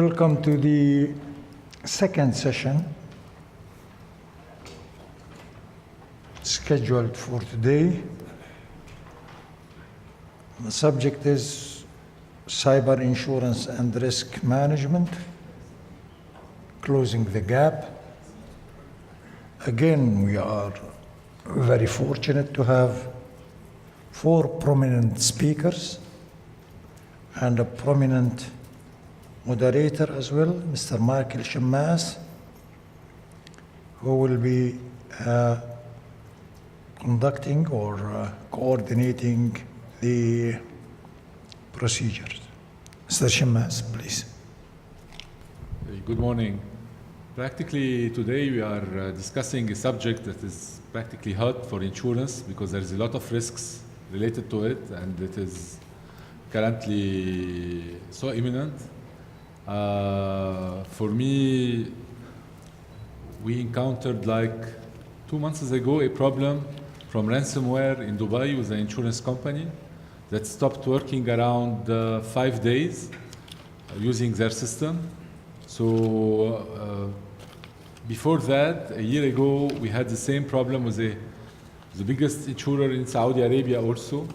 Welcome to the second session scheduled for today. The subject is cyber insurance and risk management, closing the gap. Again, we are very fortunate to have four prominent speakers and a prominent moderator as well, Mr. Michael Shammas, who will be conducting or coordinating the procedures. Mr. Shammas, please. Good morning. Practically today we are discussing a subject that is practically hot for insurance because there's a lot of risks related to it and it is currently so imminent. For me, we encountered like 2 months ago a problem from ransomware in Dubai with an insurance company that stopped working around 5 days using their system. So before that, a year ago, we had the same problem with the biggest insurer in Saudi Arabia also.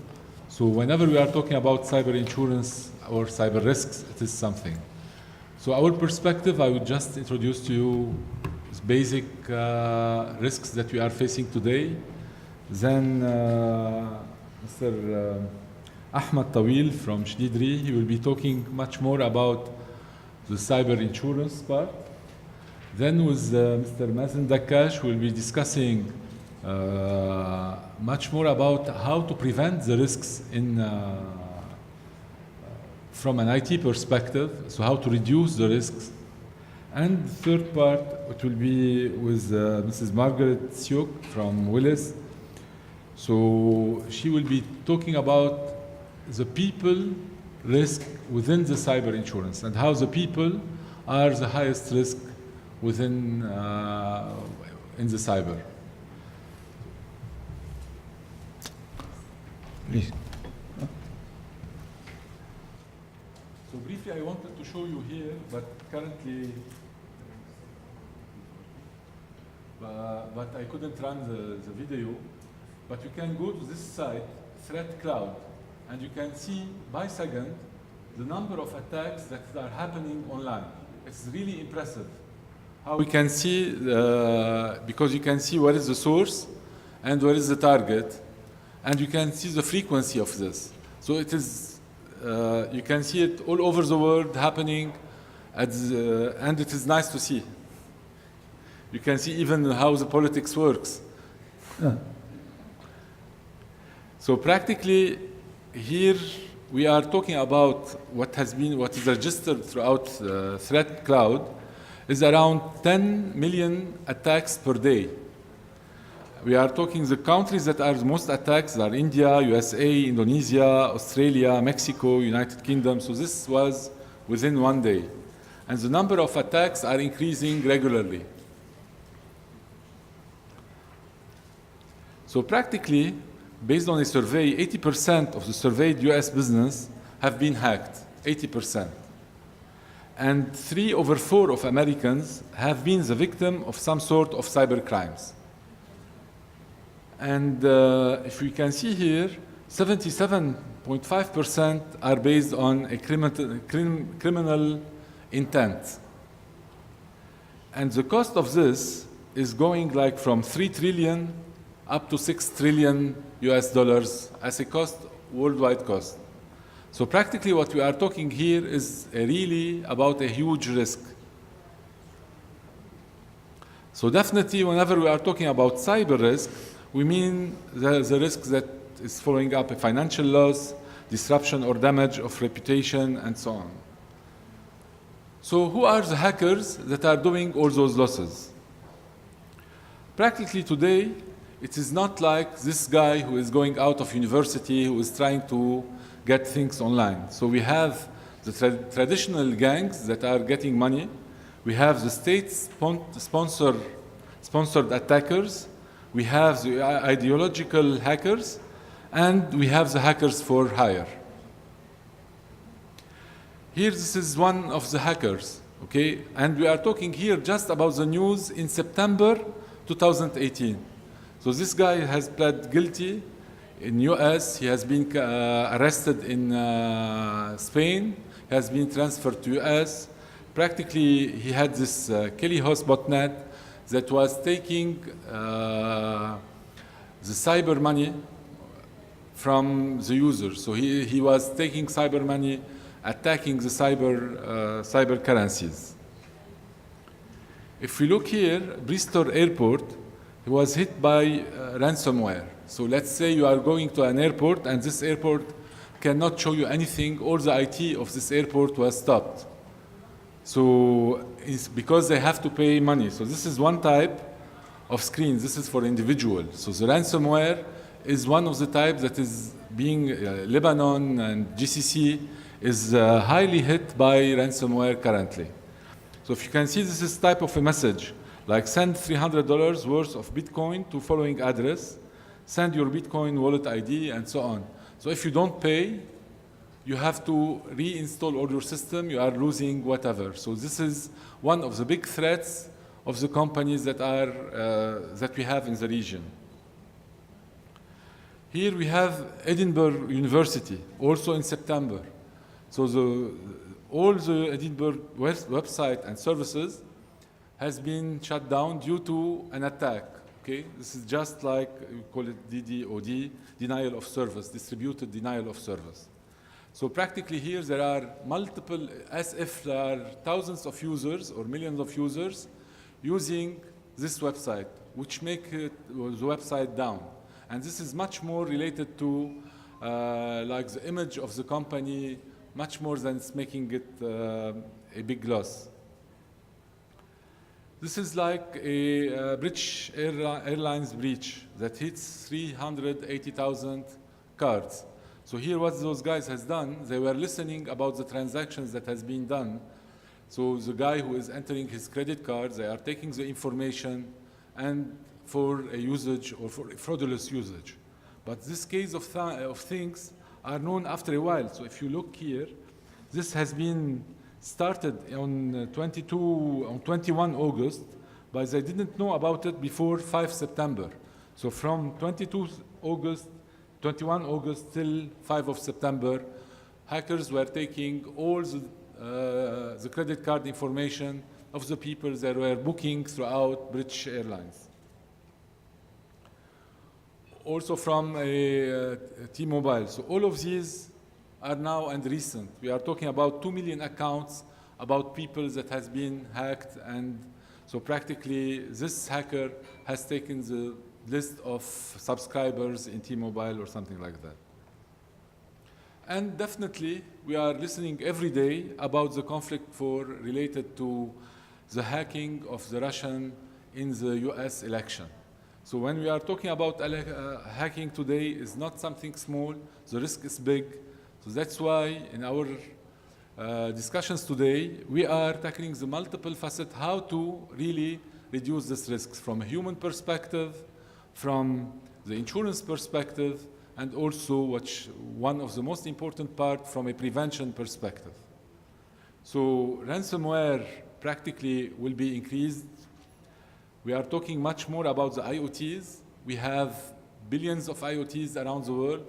So whenever we are talking about cyber insurance or cyber risks, it is something. So our perspective, I would just introduce to you basic risks that we are facing today. Then Mr. Ahmed Tawil from Shnidri, he will be talking much more about the cyber insurance part. Then with Mr. Mazen Dakkash, we'll be discussing much more about how to prevent the risks from an IT perspective, so how to reduce the risks. And the third part, it will be with Mrs. Margaret Siuk from Willis. So she will be talking about the people risk within the cyber insurance and how the people are the highest risk within in the cyber. Please. So briefly, I wanted to show you here, but currently, but I couldn't run the video. But you can go to this site, Threat Cloud, and you can see by second the number of attacks that are happening online. It's really impressive. How we can see, because you can see what is the source and where is the target, and you can see the frequency of this. So it is, you can see it all over the world happening, and it is nice to see. You can see even how the politics works. So practically, here we are talking about what is registered throughout Threat Cloud is around 10 million attacks per day. We are talking the countries that are the most attacks are India, USA, Indonesia, Australia, Mexico, United Kingdom. So this was within 1 day. And the number of attacks are increasing regularly. So practically, based on a survey, 80% of the surveyed US business have been hacked, 80%. And 3 over 4 of Americans have been the victim of some sort of cyber crimes. And if we can see here, 77.5% are based on a criminal intent. And the cost of this is going like from 3 trillion up to 6 trillion US dollars as a cost, worldwide cost. So practically what we are talking here is really about a huge risk. So definitely whenever we are talking about cyber risk, we mean the risk that is following up a financial loss, disruption or damage of reputation, and so on. So who are the hackers that are doing all those losses? Practically today, it is not like this guy who is going out of university who is trying to get things online. So we have the traditional gangs that are getting money. We have the state-sponsored attackers. We have the ideological hackers, and we have the hackers for hire. Here, this is one of the hackers, okay? And we are talking here just about the news in September 2018. So this guy has pled guilty in US. He has been arrested in Spain. He has been transferred to US. Practically, he had this Kelly House botnet that was taking the cyber money from the user. So he was taking cyber money, attacking the cyber currencies. If we look here, Bristol Airport, he was hit by ransomware. So let's say you are going to an airport and this airport cannot show you anything, or the IT of this airport was stopped. So it's because they have to pay money. So this is one type of screen. This is for individuals. So the ransomware is one of the types that is being, Lebanon and GCC is highly hit by ransomware currently. So if you can see, this is type of a message, like send $300 worth of Bitcoin to following address, send your Bitcoin wallet ID, and so on. So if you don't pay, you have to reinstall all your system, you are losing whatever. So this is one of the big threats of the companies that we have in the region. Here we have Edinburgh University, also in September. So all the Edinburgh website and services has been shut down due to an attack. Okay, this is just like we call it DDoD, denial of service, distributed denial of service. So practically here there are multiple, as if there are thousands of users or millions of users using this website, which make the website down. And this is much more related to like the image of the company, much more than it's making it a big loss. This is like a British Airlines breach that hits 380,000 cards. So here what those guys has done, they were listening about the transactions that has been done. So the guy who is entering his credit cards, they are taking the information and for a usage or for a fraudulent usage. But this case of things are known after a while. So if you look here, this has been started on 21 August, but they didn't know about it before 5 September. So from 21 August till 5 of September, hackers were taking all the credit card information of the people that were booking throughout British Airlines. Also from T-Mobile. So all of these are now and recent. We are talking about 2 million accounts, about people that has been hacked, and so practically this hacker has taken the list of subscribers in T-Mobile or something like that. And definitely we are listening every day about the conflict related to the hacking of the Russian in the US election. So when we are talking about hacking today, it's not something small, the risk is big. So that's why in our discussions today, we are tackling the multiple facets, how to really reduce this risk from a human perspective, from the insurance perspective, and also one of the most important part from a prevention perspective. So ransomware practically will be increased. We are talking much more about the IoTs. We have billions of IoTs around the world.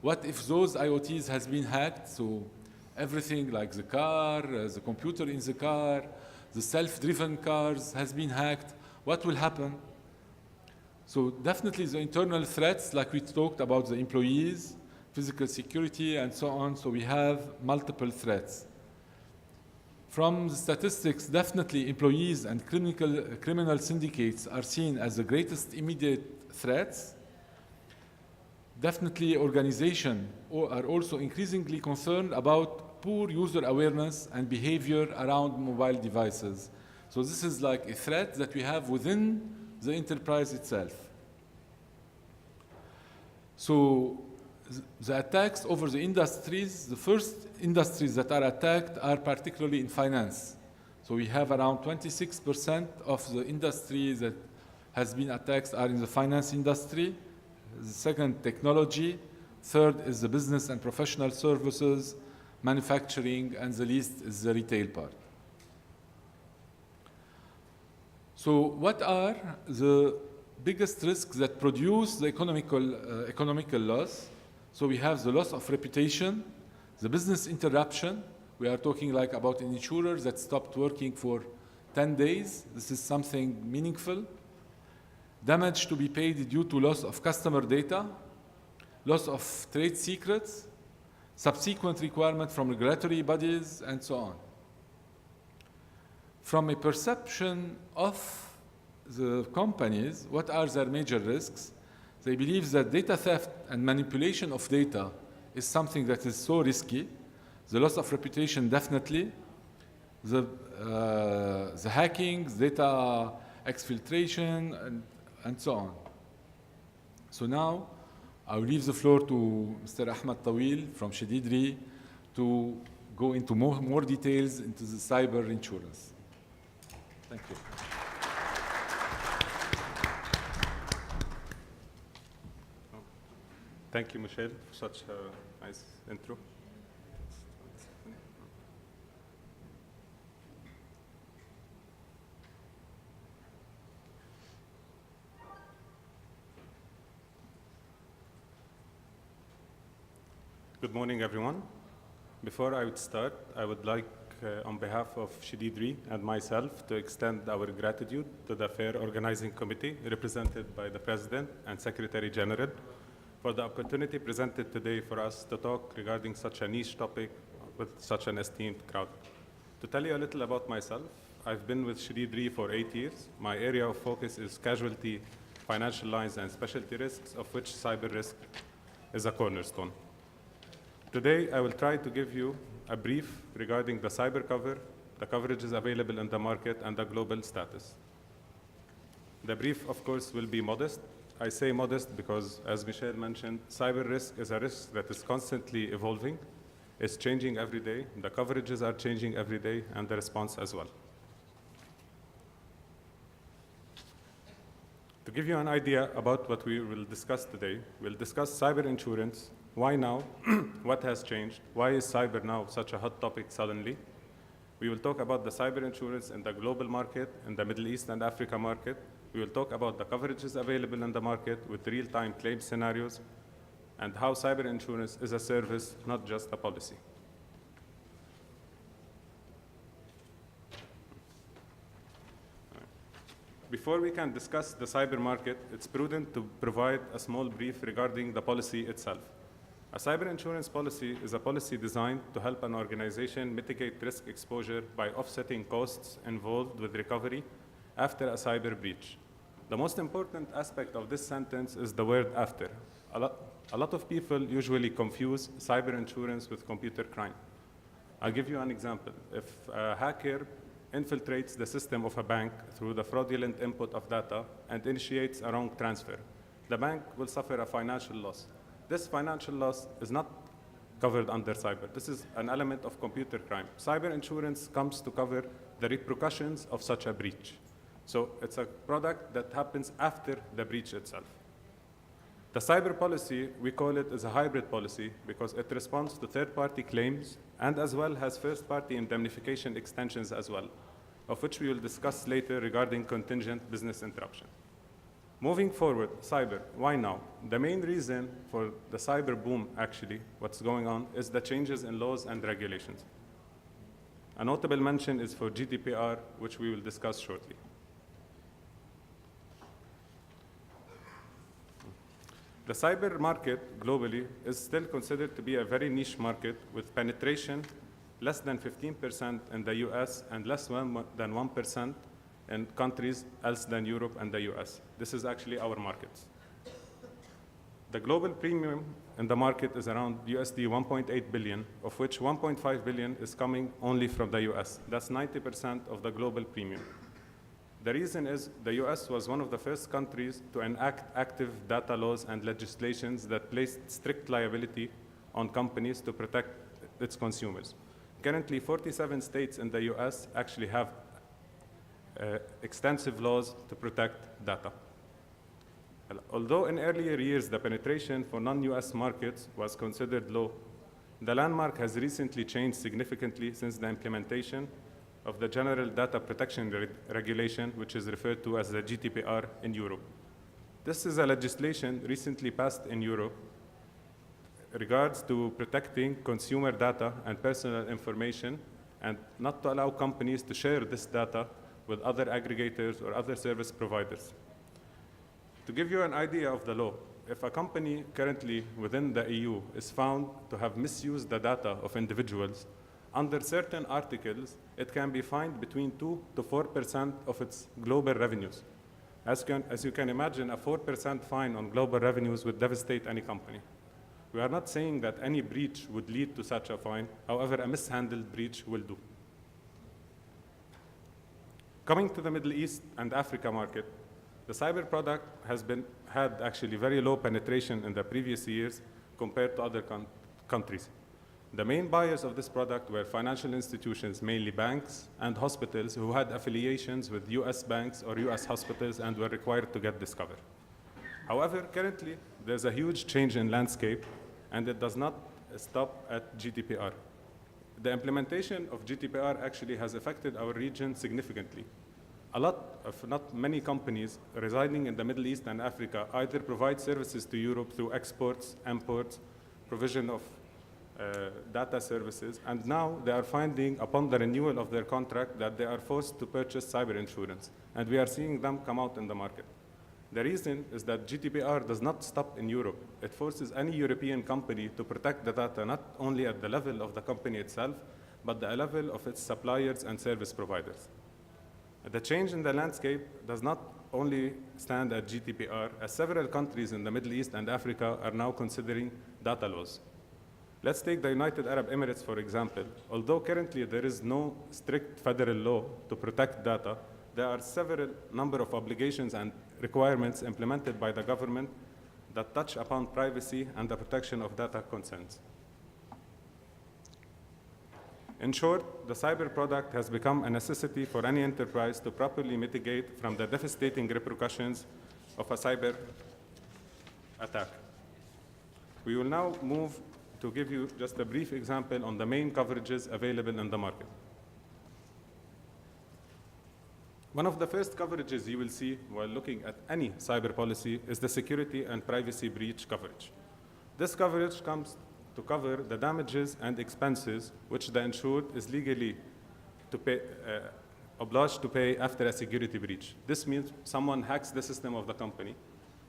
What if those IoTs has been hacked? So everything like the car, the computer in the car, the self-driven cars has been hacked. What will happen? So definitely the internal threats, like we talked about the employees, physical security, and so on. So we have multiple threats. From the statistics, definitely employees and criminal syndicates are seen as the greatest immediate threats. Definitely organizations are also increasingly concerned about poor user awareness and behavior around mobile devices. So this is like a threat that we have within the enterprise itself. So the attacks over the industries, the first industries that are attacked are particularly in finance. So we have around 26% of the industry that has been attacked are in the finance industry. The second, technology. Third is the business and professional services, manufacturing, and the least is the retail part. So what are the biggest risks that produce the economical loss? So we have the loss of reputation, the business interruption. We are talking like about an insurer that stopped working for 10 days. This is something meaningful. Damage to be paid due to loss of customer data, loss of trade secrets, subsequent requirement from regulatory bodies, and so on. From a perception of the companies, what are their major risks? They believe that data theft and manipulation of data is something that is so risky. The loss of reputation, definitely. The hacking, data exfiltration, and so on. So now, I will leave the floor to Mr. Ahmed Tawil from Shadidri to go into more details into the cyber insurance. Thank you. Thank you, Michelle, for such a nice intro. Good morning, everyone. Before I would start, I would like, on behalf of Shadidri and myself, to extend our gratitude to the Fair Organizing Committee, represented by the President and Secretary General, for the opportunity presented today for us to talk regarding such a niche topic with such an esteemed crowd. To tell you a little about myself, I've been with Shadidri for 8 years. My area of focus is casualty, financial lines, and specialty risks, of which cyber risk is a cornerstone. Today, I will try to give you a brief regarding the cyber cover, the coverages available in the market, and the global status. The brief, of course, will be modest. I say modest because, as Michelle mentioned, cyber risk is a risk that is constantly evolving. It's changing every day. The coverages are changing every day, and the response as well. To give you an idea about what we will discuss today, we'll discuss cyber insurance. Why now? What has changed? Why is cyber now such a hot topic suddenly? We will talk about the cyber insurance in the global market, in the Middle East and Africa market. We will talk about the coverages available in the market with real-time claim scenarios, and how cyber insurance is a service, not just a policy. Before we can discuss the cyber market, it's prudent to provide a small brief regarding the policy itself. A cyber insurance policy is a policy designed to help an organization mitigate risk exposure by offsetting costs involved with recovery after a cyber breach. The most important aspect of this sentence is the word after. A lot of people usually confuse cyber insurance with computer crime. I'll give you an example. If a hacker infiltrates the system of a bank through the fraudulent input of data and initiates a wrong transfer, the bank will suffer a financial loss. This financial loss is not covered under cyber. This is an element of computer crime. Cyber insurance comes to cover the repercussions of such a breach. So it's a product that happens after the breach itself. The cyber policy, we call it as a hybrid policy because it responds to third-party claims and as well has first-party indemnification extensions as well, of which we will discuss later regarding contingent business interruption. Moving forward, cyber, why now? The main reason for the cyber boom, actually, what's going on, is the changes in laws and regulations. A notable mention is for GDPR, which we will discuss shortly. The cyber market globally is still considered to be a very niche market with penetration less than 15% in the US and less than 1% in countries else than Europe and the US. This is actually our markets. The global premium in the market is around USD 1.8 billion, of which 1.5 billion is coming only from the US. That's 90% of the global premium. The reason is the US was one of the first countries to enact active data laws and legislations that placed strict liability on companies to protect its consumers. Currently, 47 states in the US actually have extensive laws to protect data. Although in earlier years the penetration for non-US markets was considered low, The landmark has recently changed significantly since the implementation of the General Data Protection Regulation, which is referred to as the GDPR in Europe. This is a legislation recently passed in Europe regards to protecting consumer data and personal information and not to allow companies to share this data with other aggregators or other service providers. To give you an idea of the law, if a company currently within the EU is found to have misused the data of individuals, under certain articles, it can be fined between 2 to 4% of its global revenues. As you can imagine, a 4% fine on global revenues would devastate any company. We are not saying that any breach would lead to such a fine. However, a mishandled breach will do. Coming to the Middle East and Africa market, the cyber product had actually very low penetration in the previous years compared to other countries. The main buyers of this product were financial institutions, mainly banks and hospitals who had affiliations with US banks or US hospitals and were required to get this cover. However, currently, there's a huge change in landscape and it does not stop at GDPR. The implementation of GDPR actually has affected our region significantly. A lot, if not many companies residing in the Middle East and Africa either provide services to Europe through exports, imports, provision of data services, and now they are finding upon the renewal of their contract that they are forced to purchase cyber insurance, and we are seeing them come out in the market. The reason is that GDPR does not stop in Europe. It forces any European company to protect the data not only at the level of the company itself, but the level of its suppliers and service providers. The change in the landscape does not only stand at GDPR, as several countries in the Middle East and Africa are now considering data laws. Let's take the United Arab Emirates, for example. Although currently there is no strict federal law to protect data, there are several number of obligations and requirements implemented by the government that touch upon privacy and the protection of data consents. In short, the cyber product has become a necessity for any enterprise to properly mitigate from the devastating repercussions of a cyber attack. We will now move to give you just a brief example on the main coverages available in the market. One of the first coverages you will see while looking at any cyber policy is the security and privacy breach coverage. This coverage comes to cover the damages and expenses which the insured is legally obliged to pay after a security breach. This means someone hacks the system of the company.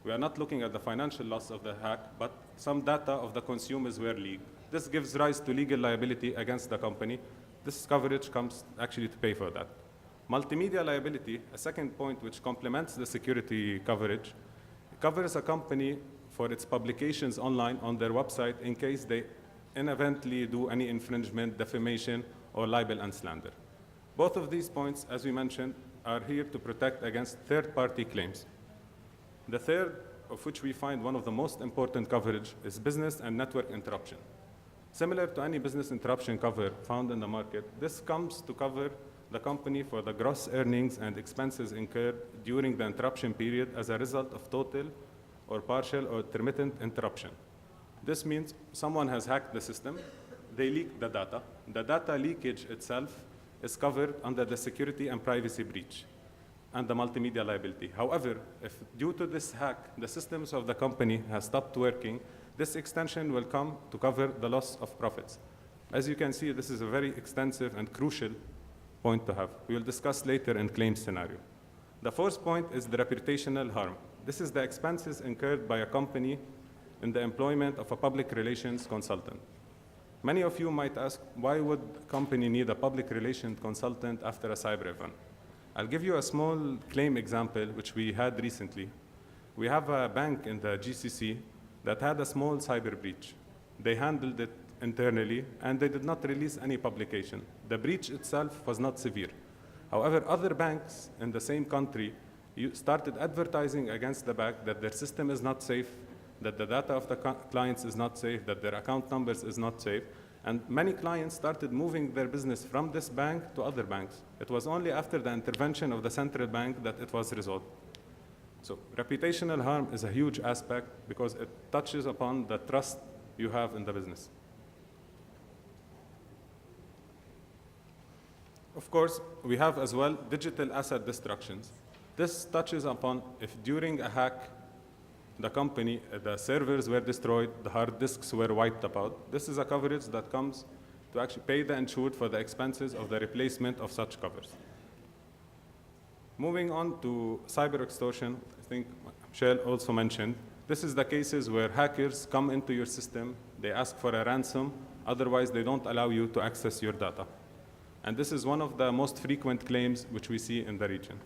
We are not looking at the financial loss of the hack, but some data of the consumers were leaked. This gives rise to legal liability against the company. This coverage comes actually to pay for that. Multimedia liability, a second point which complements the security coverage, covers a company for its publications online on their website in case they inadvertently do any infringement, defamation, or libel and slander. Both of these points, as we mentioned, are here to protect against third-party claims. The third, of which we find one of the most important coverage, is business and network interruption. Similar to any business interruption cover found in the market, this comes to cover the company for the gross earnings and expenses incurred during the interruption period as a result of total or partial or intermittent interruption. This means someone has hacked the system, they leaked the data. The data leakage itself is covered under the security and privacy breach and the multimedia liability. However, if due to this hack, the systems of the company has stopped working, this extension will come to cover the loss of profits. As you can see, this is a very extensive and crucial point to have. We will discuss later in claim scenario. The fourth point is the reputational harm. This is the expenses incurred by a company in the employment of a public relations consultant. Many of you might ask, why would a company need a public relations consultant after a cyber event? I'll give you a small claim example which we had recently. We have a bank in the GCC that had a small cyber breach. They handled it internally and they did not release any publication. The breach itself was not severe. However, other banks in the same country started advertising against the bank that their system is not safe, that the data of the clients is not safe, that their account numbers is not safe, and many clients started moving their business from this bank to other banks. It was only after the intervention of the central bank that it was resolved. So reputational harm is a huge aspect because it touches upon the trust you have in the business. Of course, we have as well digital asset destructions. This touches upon if during a hack, the company, the servers were destroyed, the hard disks were wiped out. This is a coverage that comes to actually pay the insured for the expenses of the replacement of such covers. Moving on to cyber extortion, I think Michelle also mentioned, this is the cases where hackers come into your system, they ask for a ransom, otherwise they don't allow you to access your data. And this is one of the most frequent claims which we see in the region.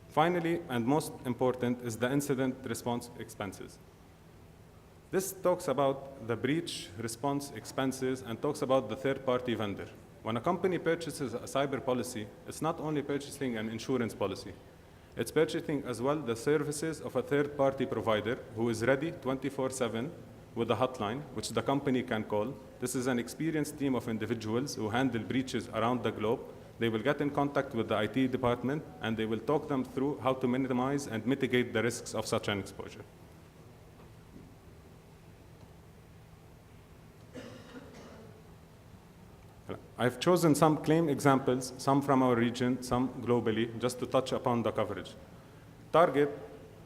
Finally, and most important, is the incident response expenses. This talks about the breach response expenses and talks about the third-party vendor. When a company purchases a cyber policy, it's not only purchasing an insurance policy, it's purchasing as well the services of a third-party provider who is ready 24/7 with a hotline, which the company can call. This is an experienced team of individuals who handle breaches around the globe. They will get in contact with the IT department and they will talk them through how to minimize and mitigate the risks of such an exposure. I've chosen some claim examples, some from our region, some globally, just to touch upon the coverage. Target,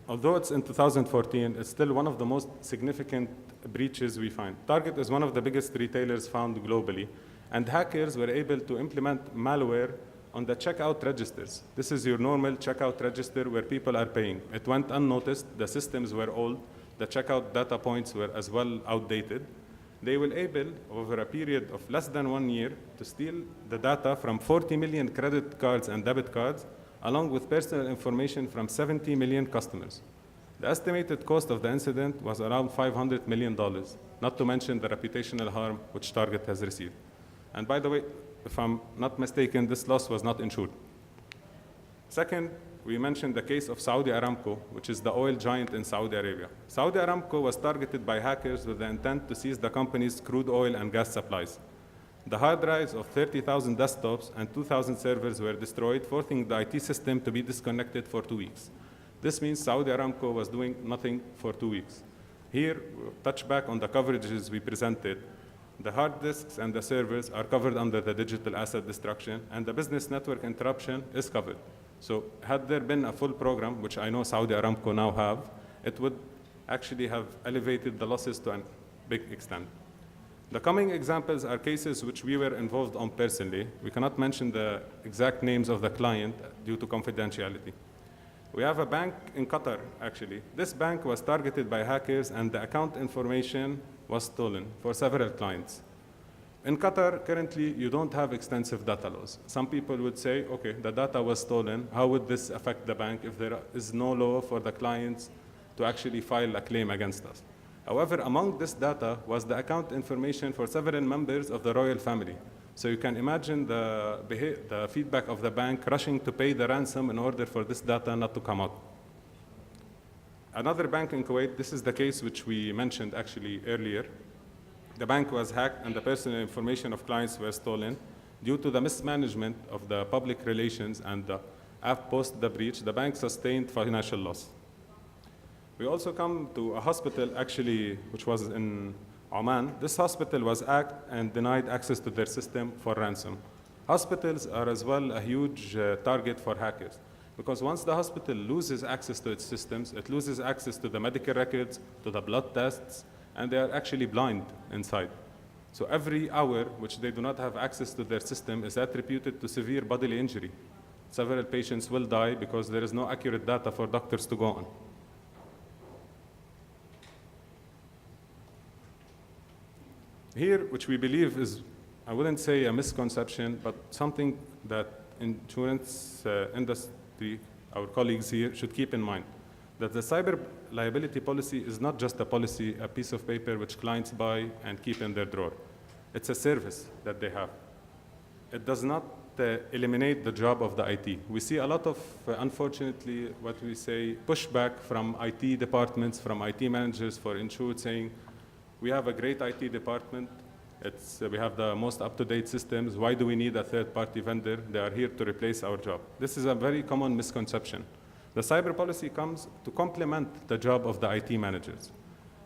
although it's in 2014, it's still one of the most significant breaches we find. Target is one of the biggest retailers found globally, and hackers were able to implement malware on the checkout registers. This is your normal checkout register where people are paying. It went unnoticed, the systems were old, the checkout data points were as well outdated. They were able, over a period of less than 1 year, to steal the data from 40 million credit cards and debit cards, along with personal information from 70 million customers. The estimated cost of the incident was around $500 million, not to mention the reputational harm which Target has received. And by the way, if I'm not mistaken, this loss was not insured. Second, we mentioned the case of Saudi Aramco, which is the oil giant in Saudi Arabia. Saudi Aramco was targeted by hackers with the intent to seize the company's crude oil and gas supplies. The hard drives of 30,000 desktops and 2,000 servers were destroyed, forcing the IT system to be disconnected for 2 weeks. This means Saudi Aramco was doing nothing for 2 weeks. Here, we'll touch back on the coverages we presented. The hard disks and the servers are covered under the digital asset destruction, and the business network interruption is covered. So had there been a full program, which I know Saudi Aramco now have, it would actually have elevated the losses to a big extent. The coming examples are cases which we were involved on personally. We cannot mention the exact names of the client due to confidentiality. We have a bank in Qatar, actually. This bank was targeted by hackers and the account information was stolen for several clients. In Qatar, currently, you don't have extensive data laws. Some people would say, okay, the data was stolen. How would this affect the bank if there is no law for the clients to actually file a claim against us? However, among this data was the account information for several members of the royal family. So you can imagine the feedback of the bank rushing to pay the ransom in order for this data not to come out. Another bank in Kuwait, this is the case which we mentioned actually earlier. The bank was hacked and the personal information of clients were stolen. Due to the mismanagement of the public relations and post the breach, the bank sustained financial loss. We also come to a hospital actually, which was in Oman. This hospital was hacked and denied access to their system for ransom. Hospitals are as well a huge target for hackers, because once the hospital loses access to its systems, it loses access to the medical records, to the blood tests, and they are actually blind inside. So every hour which they do not have access to their system is attributed to severe bodily injury. Several patients will die because there is no accurate data for doctors to go on. Here, which we believe is, I wouldn't say a misconception, but something that insurance industry, our colleagues here, should keep in mind, that the cyber liability policy is not just a policy, a piece of paper which clients buy and keep in their drawer. It's a service that they have. It does not eliminate the job of the IT. We see a lot of, unfortunately, what we say, pushback from IT departments, from IT managers for insured, saying, we have a great IT department, we have the most up-to-date systems, why do we need a third-party vendor? They are here to replace our job. This is a very common misconception. The cyber policy comes to complement the job of the IT managers.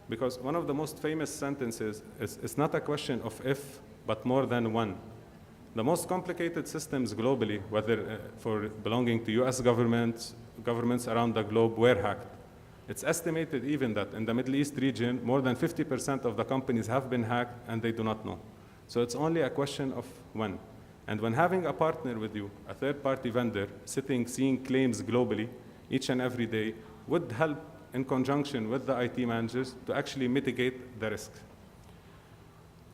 Because one of the most famous sentences is, it's not a question of if, but more than when. The most complicated systems globally, whether for belonging to US governments around the globe, were hacked. It's estimated even that in the Middle East region, more than 50% of the companies have been hacked and they do not know. So it's only a question of when. And when having a partner with you, a third-party vendor, seeing claims globally each and every day, would help in conjunction with the IT managers to actually mitigate the risk.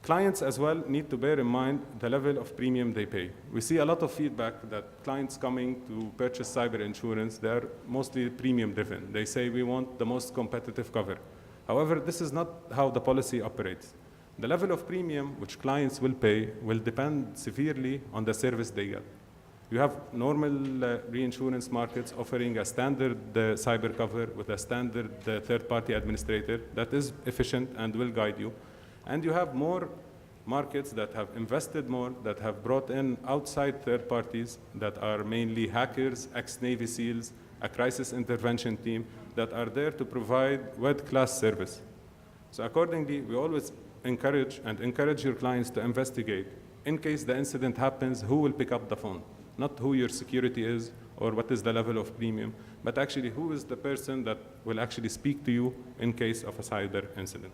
Clients as well need to bear in mind the level of premium they pay. We see a lot of feedback that clients coming to purchase cyber insurance, they're mostly premium driven. They say we want the most competitive cover. However, this is not how the policy operates. The level of premium which clients will pay will depend severely on the service they get. You have normal reinsurance markets offering a standard cyber cover with a standard third-party administrator that is efficient and will guide you. And you have more markets that have invested more, that have brought in outside third parties that are mainly hackers, ex-Navy SEALs, a crisis intervention team that are there to provide world-class service. So accordingly, we always encourage your clients to investigate. In case the incident happens, who will pick up the phone? Not who your security is or what is the level of premium, but actually who is the person that will actually speak to you in case of a cyber incident.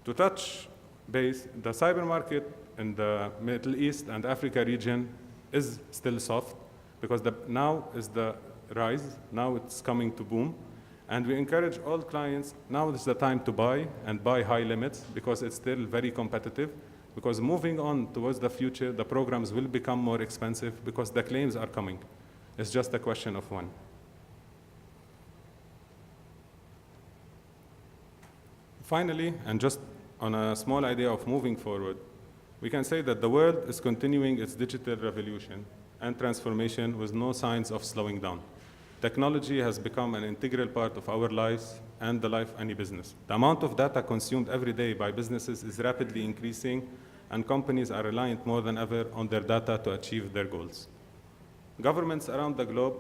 To touch base, the cyber market in the Middle East and Africa region is still soft because now is the rise, now it's coming to boom. And we encourage all clients, now is the time to buy and buy high limits because it's still very competitive. Because moving on towards the future, the programs will become more expensive because the claims are coming. It's just a question of when. Finally, and just on a small idea of moving forward, we can say that the world is continuing its digital revolution and transformation with no signs of slowing down. Technology has become an integral part of our lives and the life of any business. The amount of data consumed every day by businesses is rapidly increasing, and companies are reliant more than ever on their data to achieve their goals. Governments around the globe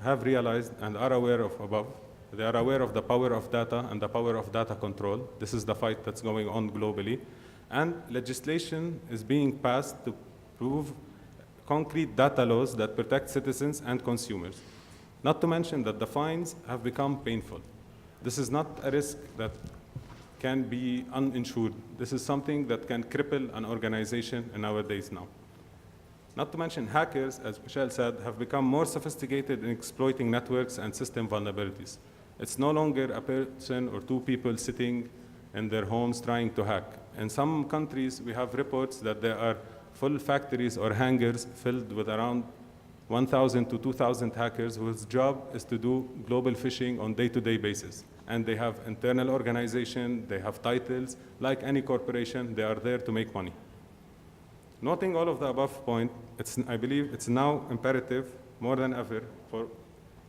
have realized and are aware of above. They are aware of the power of data and the power of data control. This is the fight that's going on globally. And legislation is being passed to prove concrete data laws that protect citizens and consumers. Not to mention that the fines have become painful. This is not a risk that can be uninsured. This is something that can cripple an organization in our days now. Not to mention hackers, as Michelle said, have become more sophisticated in exploiting networks and system vulnerabilities. It's no longer a person or two people sitting in their homes trying to hack. In some countries, we have reports that there are full factories or hangars filled with around 1,000 to 2,000 hackers whose job is to do global phishing on day-to-day basis. And they have internal organization, they have titles. Like any corporation, they are there to make money. Noting all of the above point, I believe it's now imperative more than ever for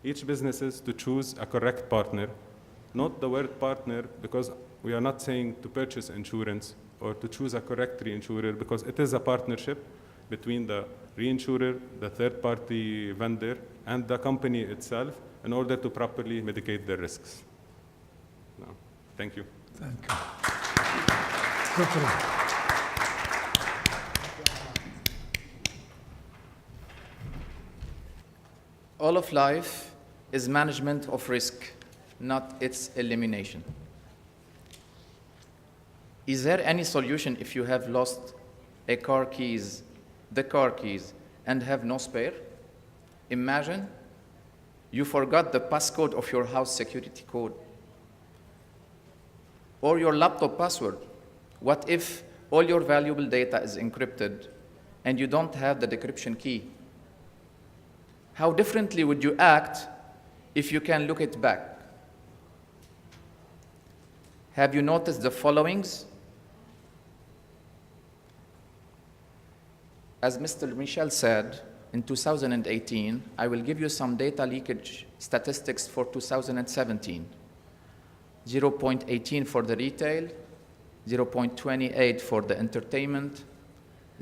each businesses to choose a correct partner. Note the word partner because we are not saying to purchase insurance or to choose a correct reinsurer because it is a partnership between the reinsurer, the third-party vendor, and the company itself in order to properly mitigate their risks. No. Thank you. Thank you. Shukran. All of life is management of risk, not its elimination. Is there any solution if you have lost the car keys, and have no spare? Imagine you forgot the passcode of your house security code or your laptop password. What if all your valuable data is encrypted and you don't have the decryption key? How differently would you act if you can look it back? Have you noticed the followings? As Mr. Michel said, in 2018, I will give you some data leakage statistics for 2017. 0.18 for the retail, 0.28 for the entertainment,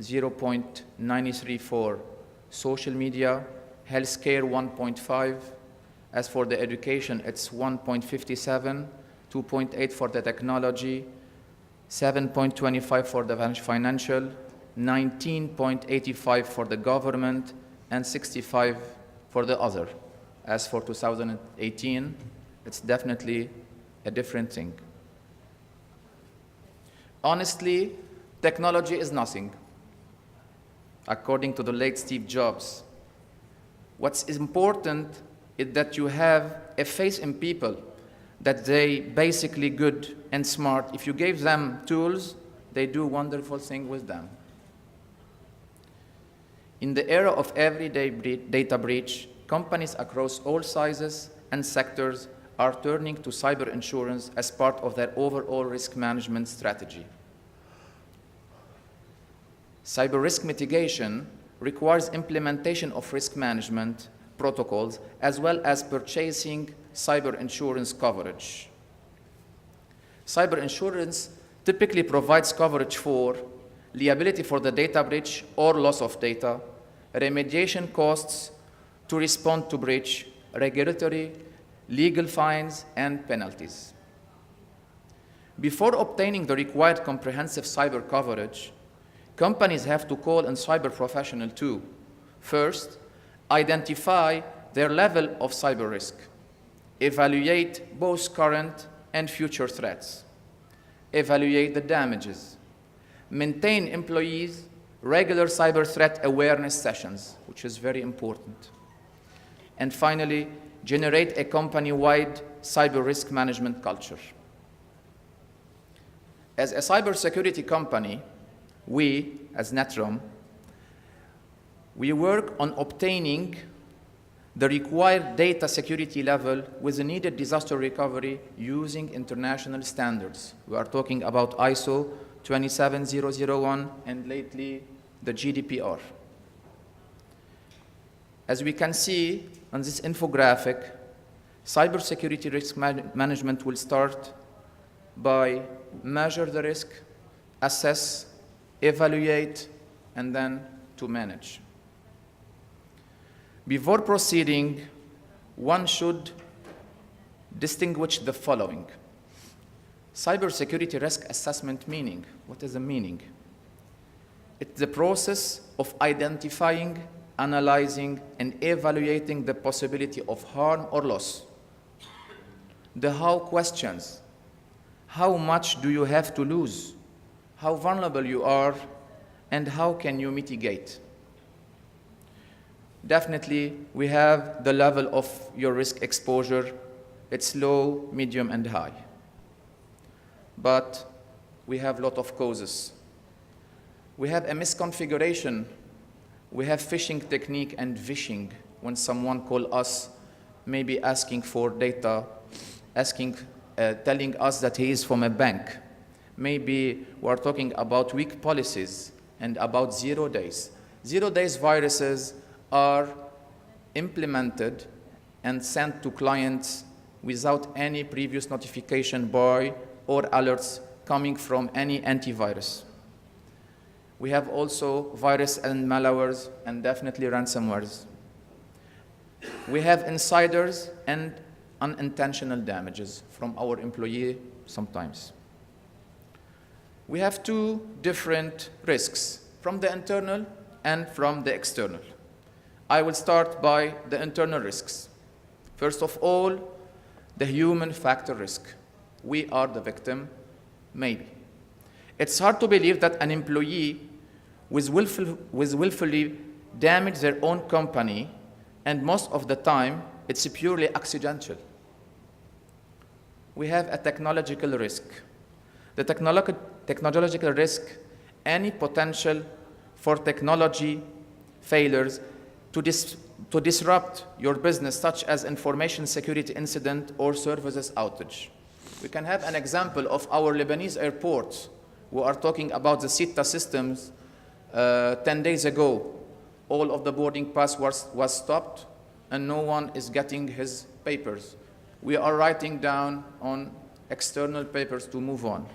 0.93 for social media, healthcare 1.5. As for the education, it's 1.57, 2.8 for the technology, 7.25 for the financial, 19.85 for the government and 65 for the other. As for 2018, it's definitely a different thing. Honestly, technology is nothing, according to the late Steve Jobs. What's important is that you have a faith in people, that they basically good and smart. If you gave them tools, they do wonderful things with them. In the era of everyday data breach, companies across all sizes and sectors are turning to cyber insurance as part of their overall risk management strategy. Cyber risk mitigation requires implementation of risk management protocols as well as purchasing cyber insurance coverage. Cyber insurance typically provides coverage for liability for the data breach or loss of data, remediation costs to respond to breach, regulatory, legal fines, and penalties. Before obtaining the required comprehensive cyber coverage, companies have to call on cyber professional to, first, identify their level of cyber risk, evaluate both current and future threats, evaluate the damages, maintain employees' regular cyber threat awareness sessions, which is very important, and finally, generate a company-wide cyber risk management culture. As a cybersecurity company, we, as Netrom, we work on obtaining the required data security level with the needed disaster recovery using international standards. We are talking about ISO 27001 and lately the GDPR. As we can see on this infographic, cybersecurity risk management will start by measure the risk, assess, evaluate, and then to manage. Before proceeding, one should distinguish the following. Cybersecurity risk assessment meaning. What is the meaning? It's the process of identifying, analyzing, and evaluating the possibility of harm or loss. The how questions. How much do you have to lose? How vulnerable you are, and how can you mitigate? Definitely, we have the level of your risk exposure. It's low, medium, and high. But we have a lot of causes. We have a misconfiguration. We have phishing technique and vishing when someone calls us, maybe asking for data, telling us that he is from a bank. Maybe we're talking about weak policies and about 0 days. 0 days viruses are implemented and sent to clients without any previous notification by or alerts coming from any antivirus. We have also virus and malwares and definitely ransomwares. We have insiders and unintentional damages from our employee sometimes. We have two different risks, from the internal and from the external. I will start by the internal risks. First of all, the human factor risk. We are the victim, maybe. It's hard to believe that an employee will willfully damage their own company, and most of the time, it's purely accidental. We have a technological risk. The technological risk, any potential for technology failures to disrupt your business, such as information security incident or services outage. We can have an example of our Lebanese airports. We are talking about the SITA systems 10 days ago. All of the boarding pass was stopped and no one is getting his papers. We are writing down on external papers to move on.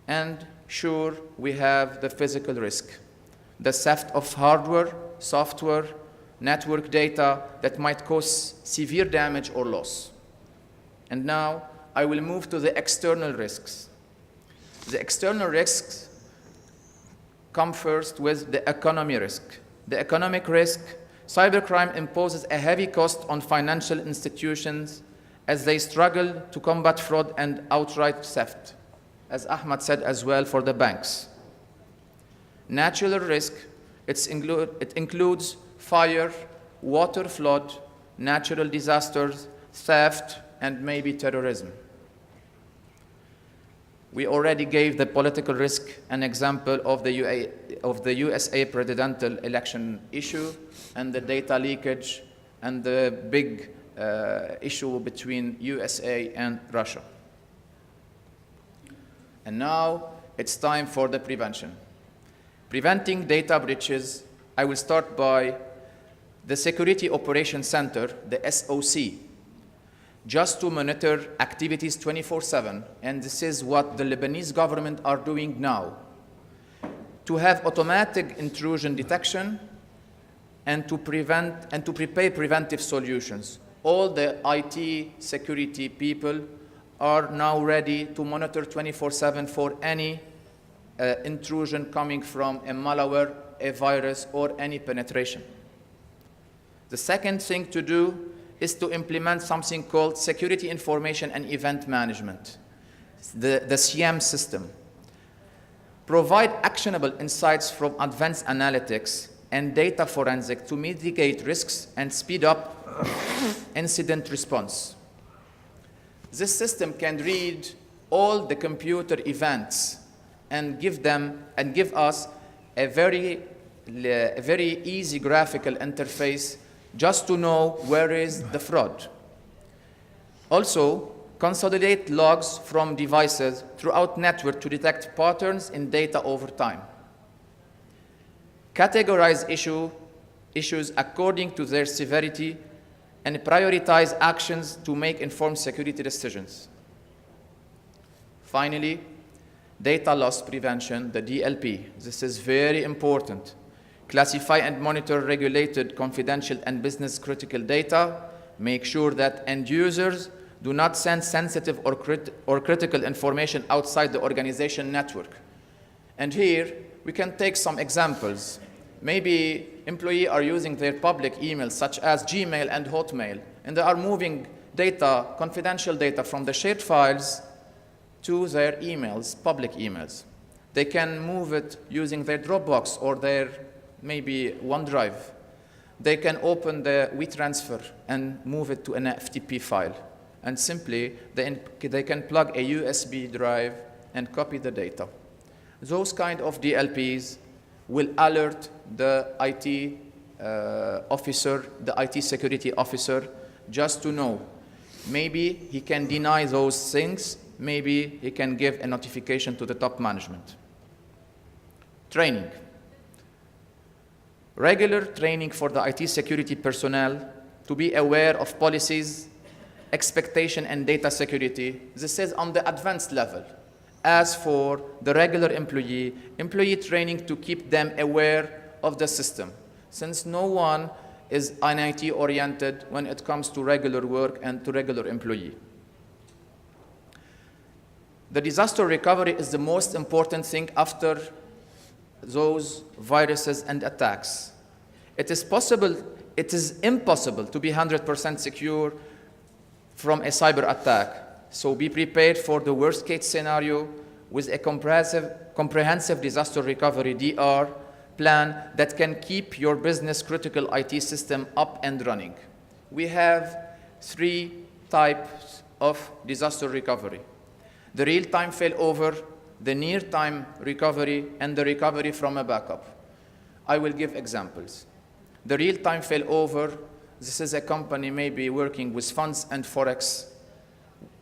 And sure, we have the physical risk. The theft of hardware, software, network data that might cause severe damage or loss. And now I will move to the external risks. The external risks come first with the economy risk. The economic risk, cybercrime imposes a heavy cost on financial institutions as they struggle to combat fraud and outright theft, as Ahmad said as well for the banks. Natural risk, it includes fire, water flood, natural disasters, theft, and maybe terrorism. We already gave the political risk an example of the USA presidential election issue and the data leakage and the big issue between USA and Russia. And now it's time for the prevention. Preventing data breaches, I will start by the Security Operations Center, the SOC, just to monitor activities 24/7, and this is what the Lebanese government are doing now, to have automatic intrusion detection and to prepare preventive solutions. All the IT security people are now ready to monitor 24/7 for any intrusion coming from a malware, a virus, or any penetration. The second thing to do is to implement something called Security Information and Event Management, the SIEM system. Provide actionable insights from advanced analytics and data forensic to mitigate risks and speed up incident response. This system can read all the computer events and give us a very easy graphical interface just to know where is the fraud. Also, consolidate logs from devices throughout network to detect patterns in data over time. Categorize issues according to their severity and prioritize actions to make informed security decisions. Finally, data loss prevention, the DLP. This is very important. Classify and monitor regulated, confidential, and business-critical data. Make sure that end users do not send sensitive or critical information outside the organization network. And here, we can take some examples. Maybe employees are using their public emails, such as Gmail and Hotmail, and they are moving data, confidential data, from the shared files to their emails, public emails. They can move it using their Dropbox or their maybe OneDrive. They can open the WeTransfer and move it to an FTP file. And simply, they can plug a USB drive and copy the data. Those kind of DLPs will alert the IT officer, the IT security officer, just to know. Maybe he can deny those things. Maybe he can give a notification to the top management. Training. Regular training for the IT security personnel to be aware of policies, expectation, and data security. This is on the advanced level. As for the regular employee training to keep them aware of the system, since no one is IT oriented when it comes to regular work and to regular employee. The disaster recovery is the most important thing after those viruses and attacks. It is impossible to be 100% secure from a cyber attack. So be prepared for the worst case scenario with a comprehensive disaster recovery DR plan that can keep your business critical IT system up and running. We have 3 types of disaster recovery: the real-time failover, the near-time recovery, and the recovery from a backup. I will give examples. The real-time failover, this is a company maybe working with funds and Forex.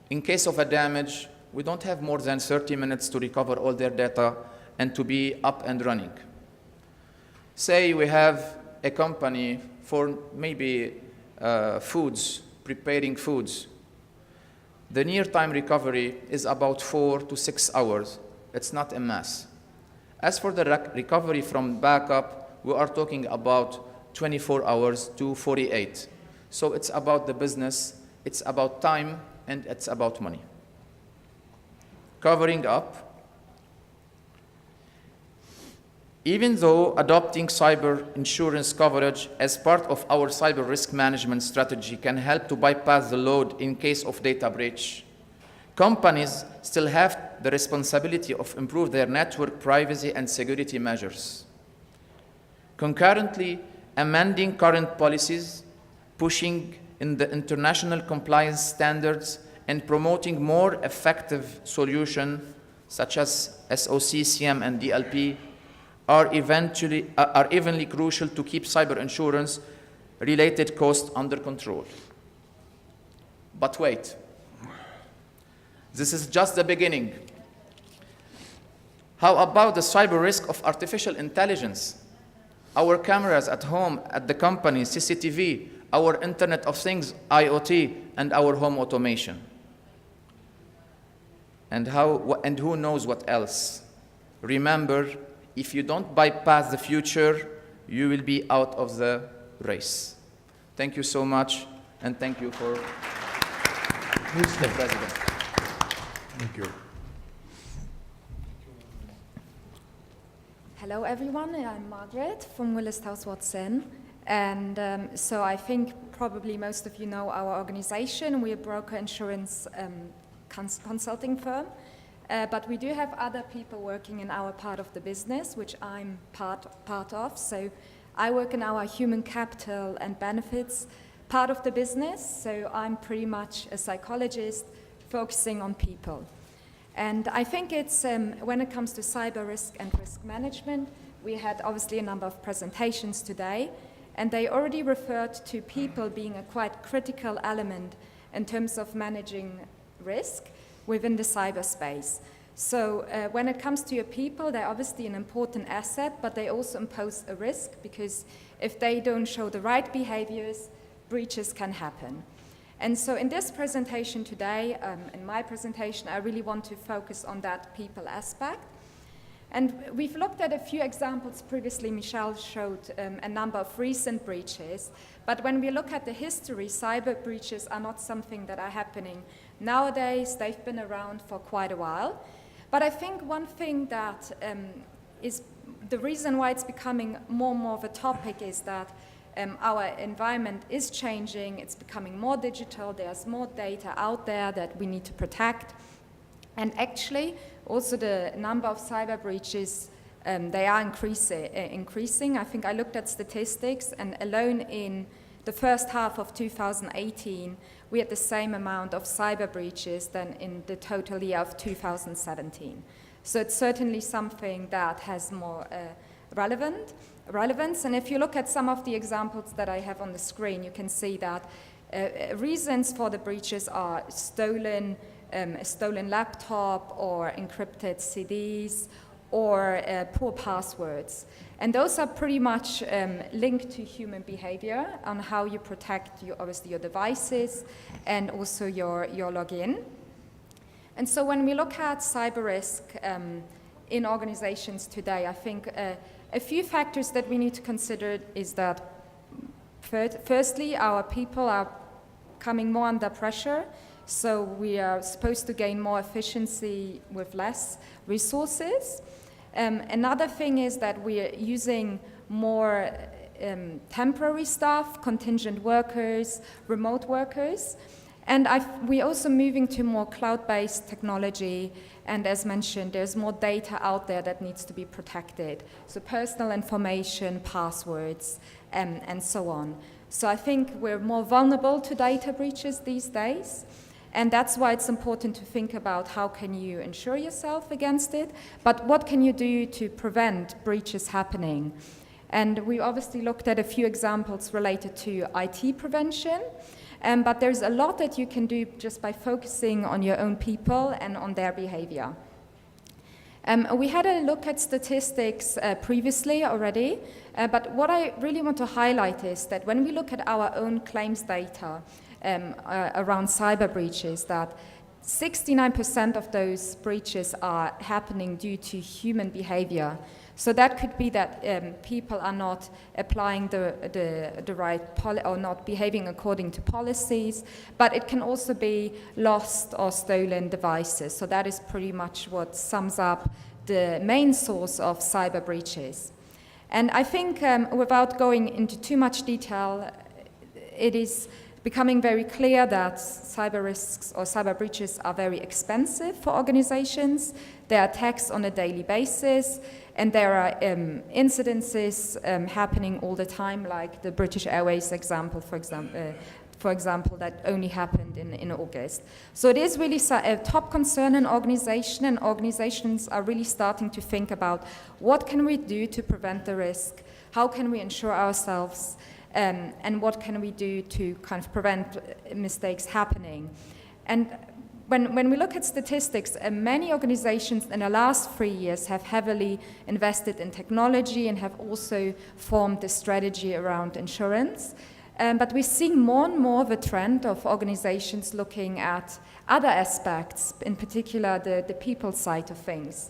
In case of a damage, we don't have more than 30 minutes to recover all their data and to be up and running. Say we have a company for maybe foods, preparing foods. The near-time recovery is about 4 to 6 hours. It's not a mess. As for the recovery from backup, we are talking about 24 hours to 48. So it's about the business, it's about time, and it's about money. Covering up. Even though adopting cyber insurance coverage as part of our cyber risk management strategy can help to bypass the load in case of data breach, companies still have the responsibility of improving their network privacy and security measures. Concurrently, amending current policies, pushing in the international compliance standards, and promoting more effective solutions such as SOC, CM, and DLP are evenly crucial to keep cyber insurance related costs under control. But wait, this is just the beginning. How about the cyber risk of artificial intelligence? Our cameras at home, at the company, CCTV, our Internet of Things, IoT, and our home automation. And who knows what else? Remember, if you don't bypass the future, you will be out of the race. Thank you so much, and thank you for the President. Thank you. Hello everyone, I'm Margaret from Willis Towers Watson, and so I think probably most of you know our organization. We're a broker insurance consulting firm, but we do have other people working in our part of the business, which I'm part of. So I work in our human capital and benefits part of the business, so I'm pretty much a psychologist focusing on people. And I think it's, when it comes to cyber risk and risk management, we had obviously a number of presentations today, and they already referred to people being a quite critical element in terms of managing risk within the cyberspace. So when it comes to your people, they're obviously an important asset, but they also impose a risk, because if they don't show the right behaviors, breaches can happen. And so in this presentation today, in my presentation, I really want to focus on that people aspect. And we've looked at a few examples previously. Michelle showed a number of recent breaches. But when we look at the history, cyber breaches are not something that are happening nowadays. They've been around for quite a while. But I think one thing that is the reason why it's becoming more and more of a topic is that our environment is changing, it's becoming more digital, there's more data out there that we need to protect. And actually, also the number of cyber breaches, they are increasing. I think I looked at statistics, and alone in the first half of 2018, we had the same amount of cyber breaches than in the total year of 2017. So it's certainly something that has more relevance. And if you look at some of the examples that I have on the screen, you can see that reasons for the breaches are a stolen laptop, or encrypted CDs, or poor passwords. And those are pretty much linked to human behavior on how you protect obviously your devices and also your login. And so when we look at cyber risk in organizations today, I think a few factors that we need to consider is that firstly, our people are coming more under pressure, so we are supposed to gain more efficiency with less resources. Another thing is that we are using more temporary staff, contingent workers, remote workers, and we're also moving to more cloud-based technology. And as mentioned, there's more data out there that needs to be protected. So personal information, passwords, and so on. So I think we're more vulnerable to data breaches these days. And that's why it's important to think about how can you insure yourself against it, but what can you do to prevent breaches happening? And we obviously looked at a few examples related to IT prevention. But there's a lot that you can do just by focusing on your own people and on their behavior. We had a look at statistics previously already, but what I really want to highlight is that when we look at our own claims data around cyber breaches, that 69% of those breaches are happening due to human behavior. So that could be that people are not applying the right or not behaving according to policies, but it can also be lost or stolen devices. So that is pretty much what sums up the main source of cyber breaches. And I think without going into too much detail, it is becoming very clear that cyber risks or cyber breaches are very expensive for organizations. There are attacks on a daily basis, and there are incidences happening all the time, like the British Airways example, for example, that only happened in August. So it is really a top concern in organization, and organizations are really starting to think about what can we do to prevent the risk, how can we ensure ourselves, and what can we do to kind of prevent mistakes happening. And when we look at statistics, many organizations in the last 3 years have heavily invested in technology and have also formed a strategy around insurance. But we're seeing more and more of a trend of organizations looking at other aspects, in particular the people side of things.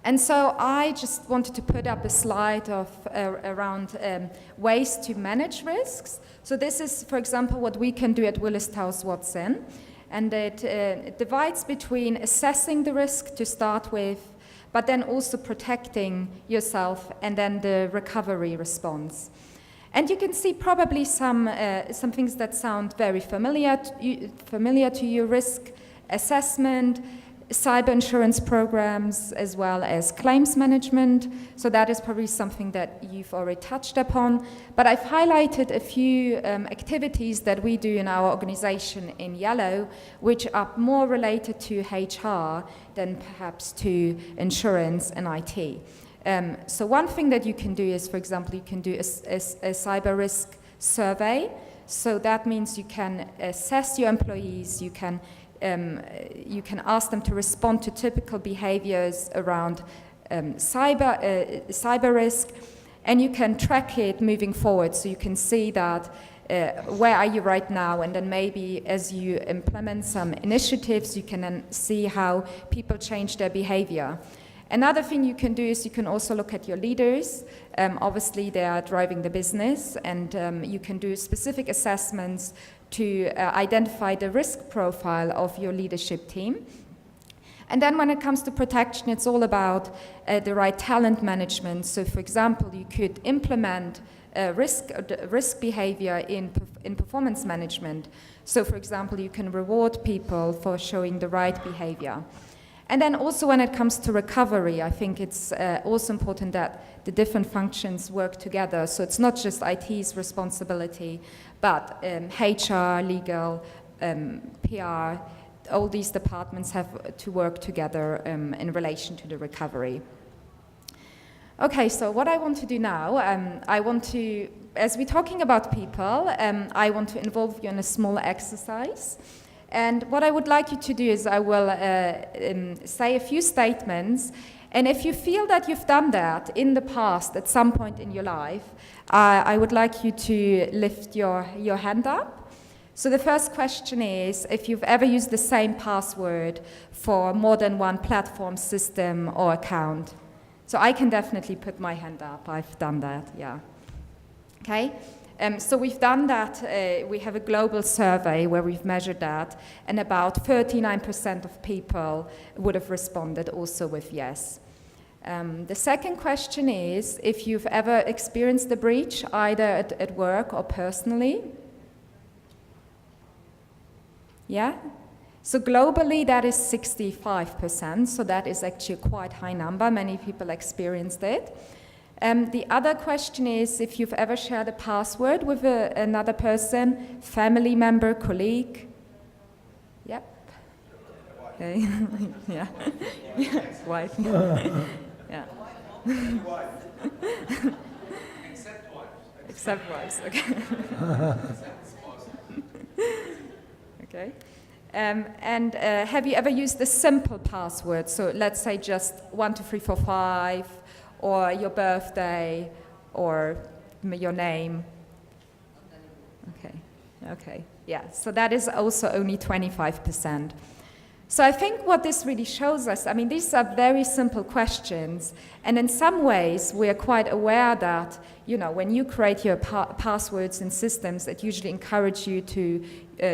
And so I just wanted to put up a slide of around ways to manage risks. So this is, for example, what we can do at Willis Towers Watson. And it divides between assessing the risk to start with, but then also protecting yourself, and then the recovery response. And you can see probably some things that sound very familiar to you: risk assessment, cyber insurance programs, as well as claims management. So that is probably something that you've already touched upon. But I've highlighted a few activities that we do in our organization in yellow, which are more related to HR than perhaps to insurance and IT. So one thing that you can do is, for example, you can do a cyber risk survey. So that means you can assess your employees, you can ask them to respond to typical behaviors around cyber risk, and you can track it moving forward. So you can see that where are you right now, and then maybe as you implement some initiatives, you can then see how people change their behavior. Another thing you can do is you can also look at your leaders. Obviously, they are driving the business, and you can do specific assessments to identify the risk profile of your leadership team. And then when it comes to protection, it's all about the right talent management. So, for example, you could implement risk behavior in performance management. So, for example, you can reward people for showing the right behavior. And then also when it comes to recovery, I think it's also important that the different functions work together. So it's not just IT's responsibility, but HR, legal, PR, all these departments have to work together in relation to the recovery. Okay, so what I want to do now, as we're talking about people, I want to involve you in a small exercise. And what I would like you to do is I will say a few statements, and if you feel that you've done that in the past at some point in your life, I would like you to lift your hand up. So the first question is if you've ever used the same password for more than one platform, system, or account. So I can definitely put my hand up. I've done that, yeah. Okay. So we've done that, we have a global survey where we've measured that, and about 39% of people would have responded also with yes. The second question is if you've ever experienced a breach, either at work or personally. Yeah? So globally that is 65%, so that is actually a quite high number. Many people experienced it. The other question is if you've ever shared a password with another person, family member, colleague. Yep. Okay. Yeah. Wife. Yeah. Except wives. Okay. Okay. And have you ever used a simple password? So let's say just 1, 2, 3, 4, 5. Or your birthday, or your name. Okay, yeah, so that is also only 25%. So I think what this really shows us, I mean, these are very simple questions, and in some ways we are quite aware that, when you create your passwords and systems that usually encourage you to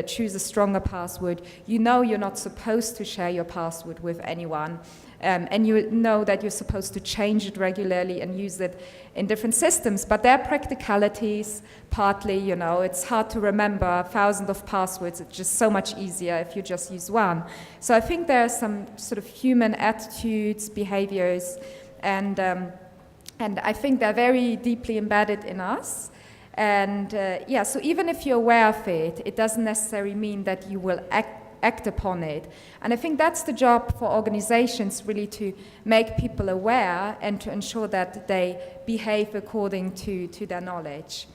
choose a stronger password, you're not supposed to share your password with anyone. And you know that you're supposed to change it regularly and use it in different systems. But there are practicalities, partly, it's hard to remember thousands of passwords. It's just so much easier if you just use one. So I think there are some sort of human attitudes, behaviors, and I think they're very deeply embedded in us. And so even if you're aware of it, it doesn't necessarily mean that you will act upon it. And I think that's the job for organizations, really, to make people aware and to ensure that they behave according to their knowledge.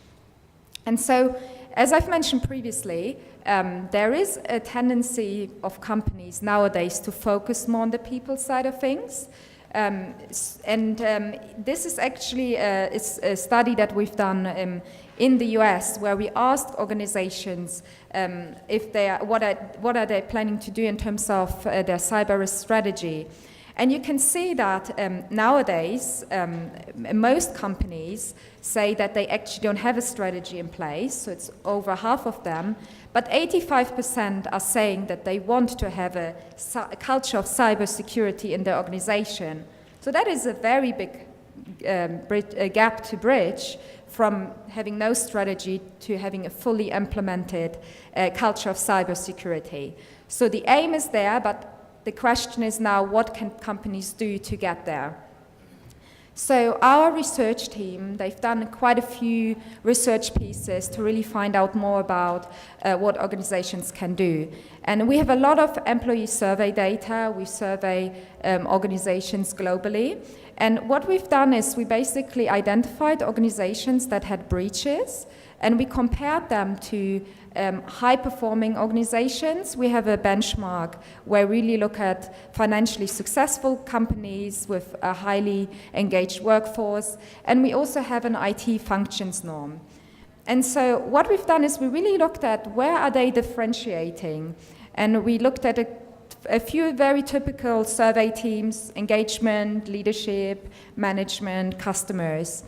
And so, as I've mentioned previously, there is a tendency of companies nowadays to focus more on the people side of things. This is actually a study that we've done in the US, where we asked organizations if what are they planning to do in terms of their cyber risk strategy. And you can see that nowadays, most companies say that they actually don't have a strategy in place, so it's over half of them, but 85% are saying that they want to have a culture of cybersecurity in their organization. So that is a very big gap to bridge from having no strategy to having a fully implemented culture of cybersecurity. So the aim is there, but the question is now, what can companies do to get there? So our research team, they've done quite a few research pieces to really find out more about what organizations can do. And we have a lot of employee survey data. We survey organizations globally. And what we've done is we basically identified organizations that had breaches, and we compared them to high-performing organizations. We have a benchmark where we really look at financially successful companies with a highly engaged workforce, and we also have an IT functions norm. And so what we've done is we really looked at where are they differentiating, and we looked at a few very typical survey teams: engagement, leadership, management, customers.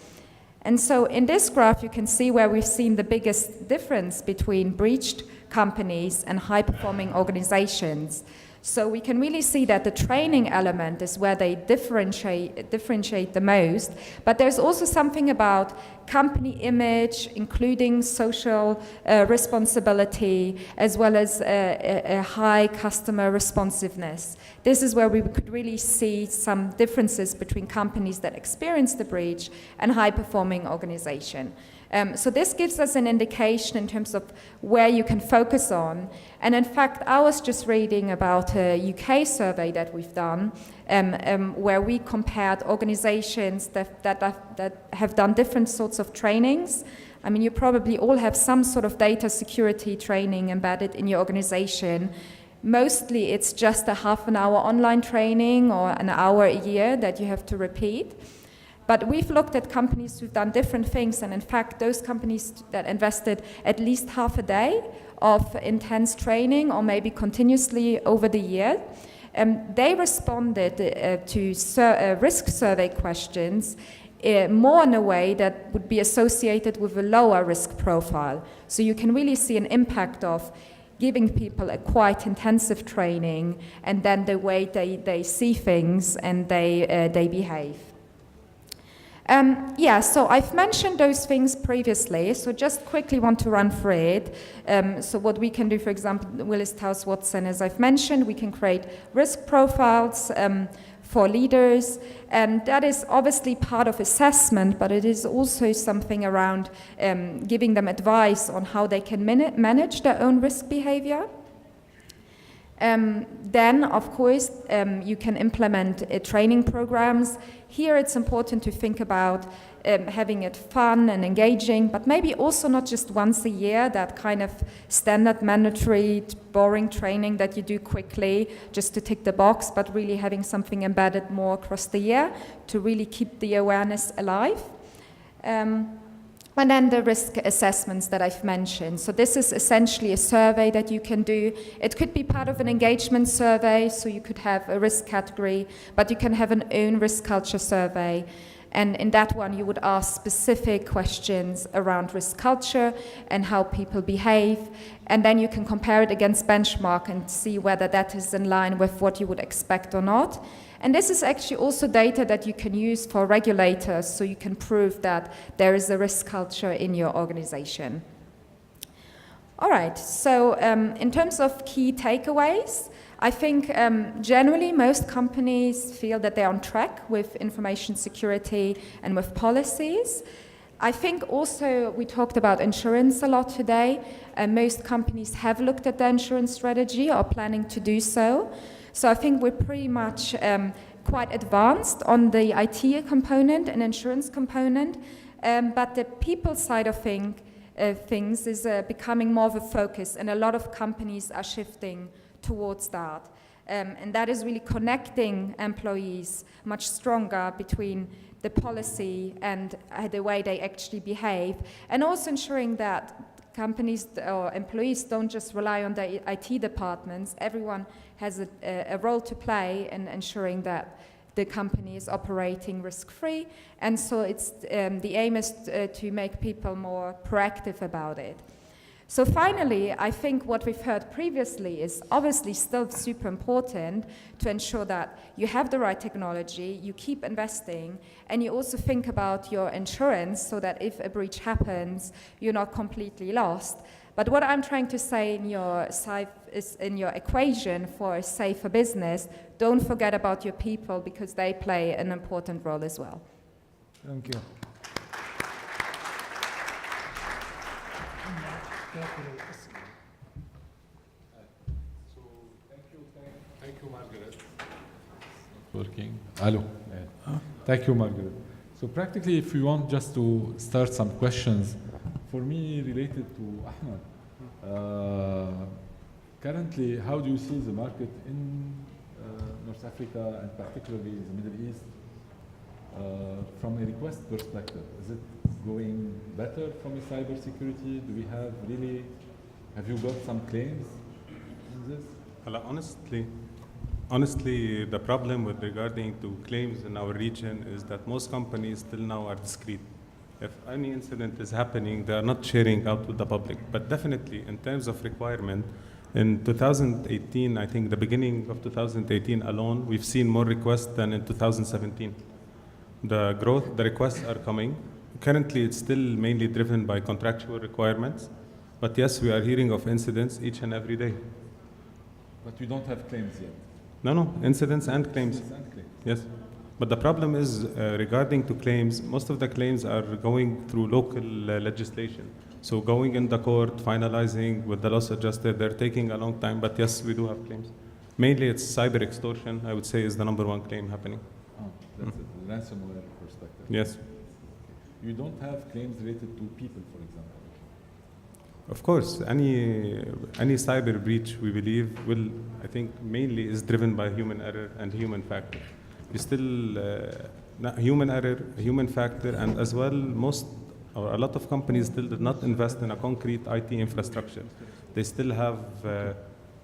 And so in this graph, you can see where we've seen the biggest difference between breached companies and high-performing organizations. So we can really see that the training element is where they differentiate the most. But there's also something about company image, including social responsibility, as well as a high customer responsiveness. This is where we could really see some differences between companies that experience the breach and high-performing organization. So this gives us an indication in terms of where you can focus on. And in fact, I was just reading about a UK survey that we've done, where we compared organizations that have done different sorts of trainings. I mean, you probably all have some sort of data security training embedded in your organization. Mostly it's just a half an hour online training or an hour a year that you have to repeat. But we've looked at companies who've done different things, and in fact, those companies that invested at least half a day of intense training, or maybe continuously over the year, they responded to risk survey questions more in a way that would be associated with a lower risk profile. So you can really see an impact of giving people a quite intensive training, and then the way they see things and they behave. So I've mentioned those things previously, so just quickly want to run through it. So what we can do, for example, Willis Towers Watson, as I've mentioned, we can create risk profiles for leaders, and that is obviously part of assessment, but it is also something around giving them advice on how they can manage their own risk behavior. Then, of course, you can implement training programs. Here it's important to think about having it fun and engaging, but maybe also not just once a year, that kind of standard mandatory boring training that you do quickly just to tick the box, but really having something embedded more across the year to really keep the awareness alive. And then the risk assessments that I've mentioned. So this is essentially a survey that you can do. It could be part of an engagement survey, so you could have a risk category, but you can have an own risk culture survey. And in that one, you would ask specific questions around risk culture and how people behave. And then you can compare it against benchmark and see whether that is in line with what you would expect or not. And this is actually also data that you can use for regulators, so you can prove that there is a risk culture in your organization. All right, so in terms of key takeaways, I think generally most companies feel that they're on track with information security and with policies. I think also we talked about insurance a lot today. Most companies have looked at their insurance strategy or planning to do so. So I think we're pretty much quite advanced on the IT component and insurance component, but the people side of things is becoming more of a focus, and a lot of companies are shifting towards that. And that is really connecting employees much stronger between the policy and the way they actually behave, and also ensuring that companies or employees don't just rely on the IT departments. Everyone has a role to play in ensuring that the company is operating risk-free, and so it's the aim is to make people more proactive about it. So finally, I think what we've heard previously is obviously still super important to ensure that you have the right technology, you keep investing, and you also think about your insurance so that if a breach happens, you're not completely lost. But what I'm trying to say in your equation for a safer business, don't forget about your people, because they play an important role as well. Thank you. Thank you, Margaret. Not working. Hello. Thank you, Margaret. So practically, if you want just to start some questions, for me related to Ahmed, currently, how do you see the market in North Africa and particularly the Middle East from a request perspective? Is it going better from a cybersecurity? Do we have really, have you got some claims in this? Well, honestly, the problem with regarding to claims in our region is that most companies till now are discreet. If any incident is happening, they are not sharing out with the public. But definitely, in terms of requirement, in 2018, I think the beginning of 2018 alone, we've seen more requests than in 2017. The requests are coming. Currently, it's still mainly driven by contractual requirements. But yes, we are hearing of incidents each and every day. But we don't have claims yet. No, incidents and claims. Incidents and claims. Yes. But the problem is regarding to claims, most of the claims are going through local legislation. So going in the court, finalizing with the loss adjuster, they're taking a long time, but yes, we do have claims. Mainly it's cyber extortion, I would say, is the #1 claim happening. Oh, that's it, the ransomware perspective. Yes. You don't have claims related to people, for example? Of course, any cyber breach, we believe, will, I think, mainly is driven by human error and human factor. We still, human error, human factor, and as well, a lot of companies still did not invest in a concrete IT infrastructure. They still have,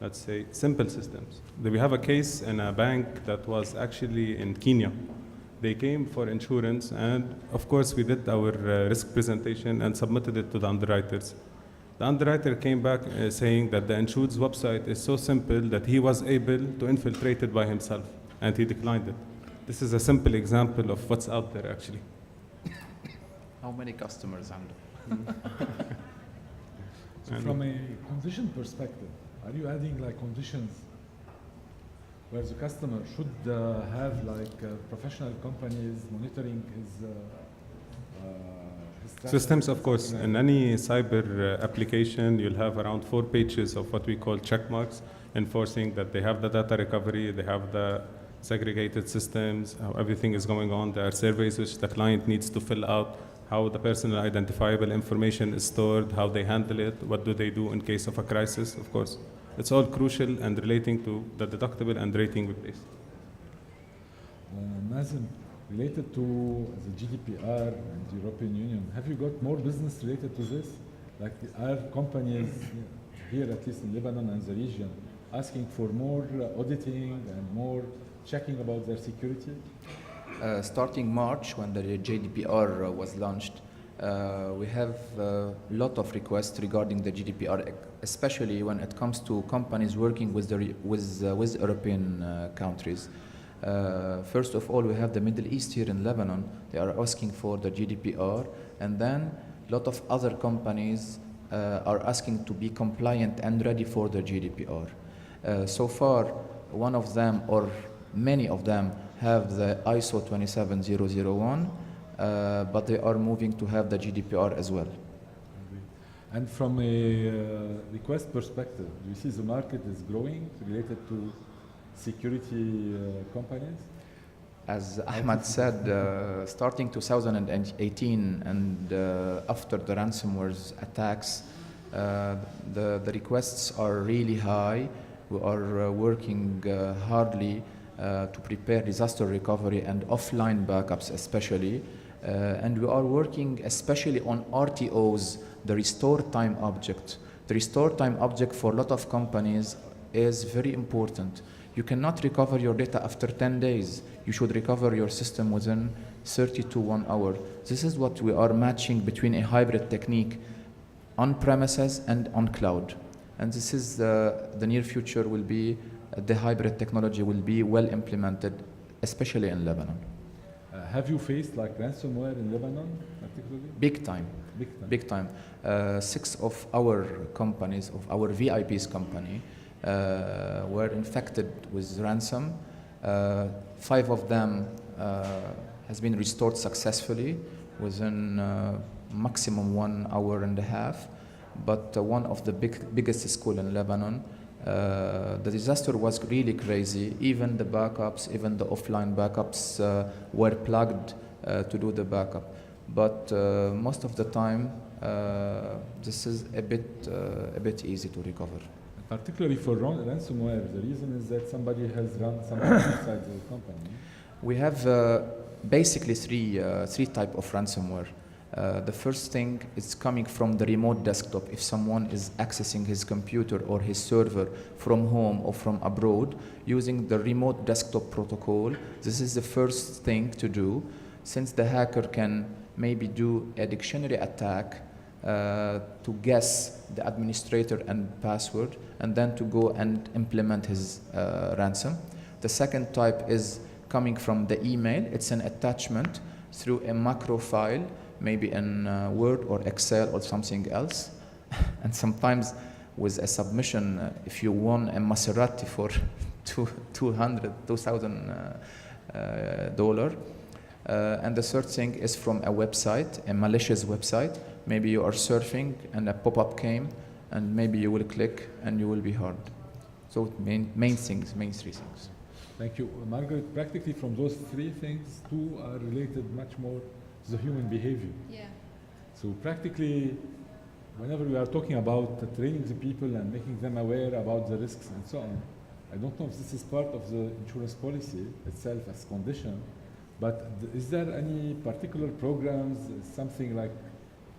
let's say, simple systems. We have a case in a bank that was actually in Kenya. They came for insurance, and of course, we did our risk presentation and submitted it to the underwriters. The underwriter came back saying that the insured's website is so simple that he was able to infiltrate it by himself, and he declined it. This is a simple example of what's out there, actually. How many customers handle? So from a condition perspective, are you adding like conditions where the customer should have like professional companies monitoring his Systems, of course. In any cyber application, you'll have around 4 pages of what we call check marks, enforcing that they have the data recovery, they have the segregated systems, how everything is going on. There are surveys which the client needs to fill out, how the personal identifiable information is stored, how they handle it, what do they do in case of a crisis, of course. It's all crucial and relating to the deductible and rating we place. Mazen, related to the GDPR and the European Union, have you got more business related to this? Like are companies here, at least in Lebanon and the region, asking for more auditing and more checking about their security? starting March, when the GDPR was launched, we have a lot of requests regarding the GDPR, especially when it comes to companies working with European countries. First of all, we have the Middle East here in Lebanon. They are asking for the GDPR, and then a lot of other companies are asking to be compliant and ready for the GDPR. So far, one of them or many of them have the ISO 27001, but they are moving to have the GDPR as well. And from a request perspective, do you see the market is growing related to security companies? As Ahmad said, starting 2018 and after the ransomware attacks, the requests are really high. We are working hardly to prepare disaster recovery and offline backups especially. And we are working especially on RTOs, the restore time object. The restore time object for a lot of companies is very important. You cannot recover your data after 10 days. You should recover your system within 30 to 1 hour. This is what we are matching between a hybrid technique on premises and on cloud. And this is the near future will be, the hybrid technology will be well implemented, especially in Lebanon. Have you faced like ransomware in Lebanon particularly? Big time. Big time. 6 of our companies, of our VIP's company, were infected with ransom. 5 of them has been restored successfully within maximum 1 hour and a half. But one of the biggest school in Lebanon, the disaster was really crazy. Even the backups, even the offline backups were plugged to do the backup. But most of the time, this is a bit easy to recover. Particularly for ransomware, the reason is that somebody has run something inside the company. We have basically three type of ransomware. The first thing is coming from the remote desktop. If someone is accessing his computer or his server from home or from abroad using the remote desktop protocol, this is the first thing to do, since the hacker can maybe do a dictionary attack to guess the administrator and password, and then to go and implement his ransom. The second type is coming from the email. It's an attachment through a macro file, maybe in Word or Excel or something else. And sometimes with a submission, if you won a Maserati for $2,000. And the third thing is from a website, a malicious website. Maybe you are surfing and a pop-up came, and maybe you will click and you will be harmed. So main three things. Thank you. Margaret, practically from those 3 things, 2 are related much more to the human behavior. Yeah. So practically, whenever we are talking about training the people and making them aware about the risks and so on, I don't know if this is part of the insurance policy itself as condition, but is there any particular programs, something like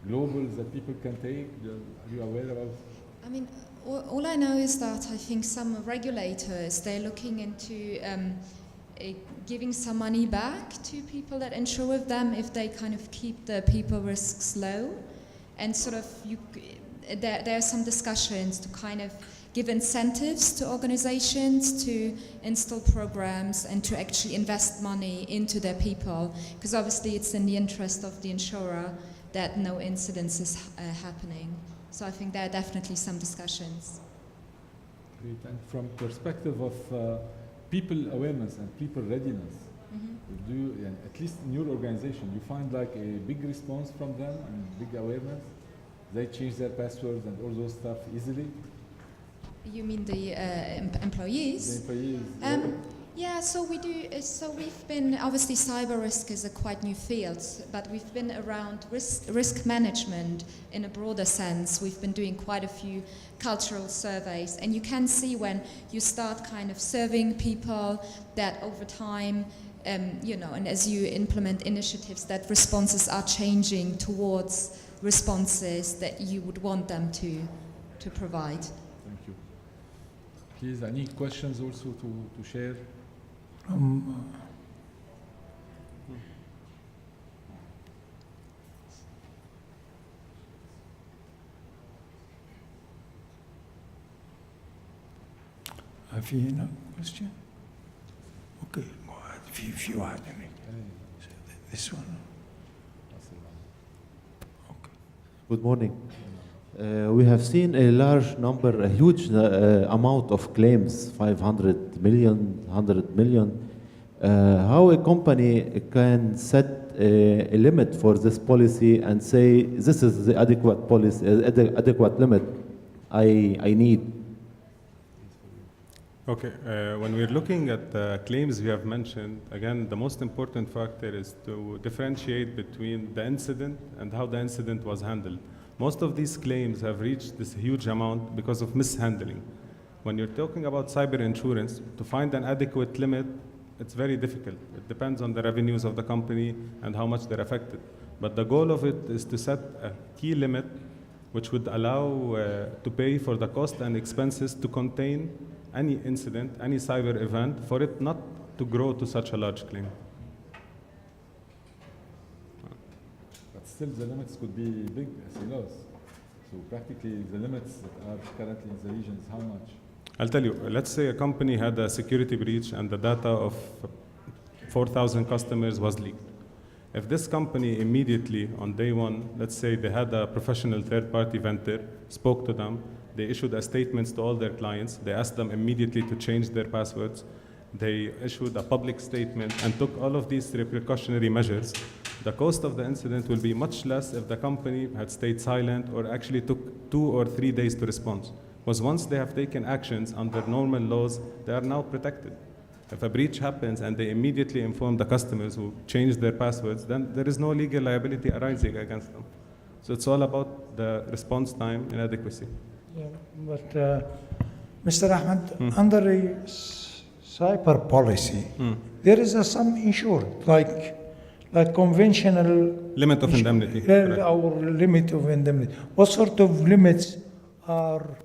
global that people can take? Are you aware about? I mean, all I know is that I think some regulators, they're looking into giving some money back to people that insure with them if they kind of keep the people risks low. And sort of, there are some discussions to kind of give incentives to organizations to install programs and to actually invest money into their people, because obviously it's in the interest of the insurer that no incidents is happening. So I think there are definitely some discussions. Great. And from perspective of people awareness and people readiness, do you, at least in your organization, you find like a big response from them and big awareness? They change their passwords and all those stuff easily? You mean the employees? The employees. Yeah, so we do. So we've been, obviously cyber risk is a quite new field, but we've been around risk management in a broader sense. We've been doing quite a few cultural surveys, and you can see when you start kind of serving people that over time, and as you implement initiatives, that responses are changing towards responses that you would want them to provide. Thank you. Please, any questions also to share? في هنا question? Okay, go ahead. في واحد هناك. This one. Okay. Good morning. We have seen a large number, a huge amount of claims, 500 million, 100 million. How a company can set a limit for this policy and say this is the adequate policy, adequate limit I need? Okay, when we're looking at the claims we have mentioned, again, the most important factor is to differentiate between the incident and how the incident was handled. Most of these claims have reached this huge amount because of mishandling. When you're talking about cyber insurance, to find an adequate limit, it's very difficult. It depends on the revenues of the company and how much they're affected. But the goal of it is to set a key limit which would allow to pay for the cost and expenses to contain any incident, any cyber event, for it not to grow to such a large claim. But still, the limits could be big as he knows. So practically, the limits that are currently in the region is how much? I'll tell you, let's say a company had a security breach and the data of 4,000 customers was leaked. If this company immediately on day one, let's say they had a professional third-party vendor, spoke to them, they issued a statements to all their clients, they asked them immediately to change their passwords, they issued a public statement and took all of these precautionary measures, the cost of the incident will be much less if the company had stayed silent or actually took 2 or 3 days to respond. Because once they have taken actions under normal laws, they are now protected. If a breach happens and they immediately inform the customers who changed their passwords, then there is no legal liability arising against them. So it's all about the response time and adequacy. Yeah, but Mr. Ahmed, under a cyber policy, there is a sum insured, like conventional Limit of indemnity. correct. Our limit of indemnity. What sort of limits are,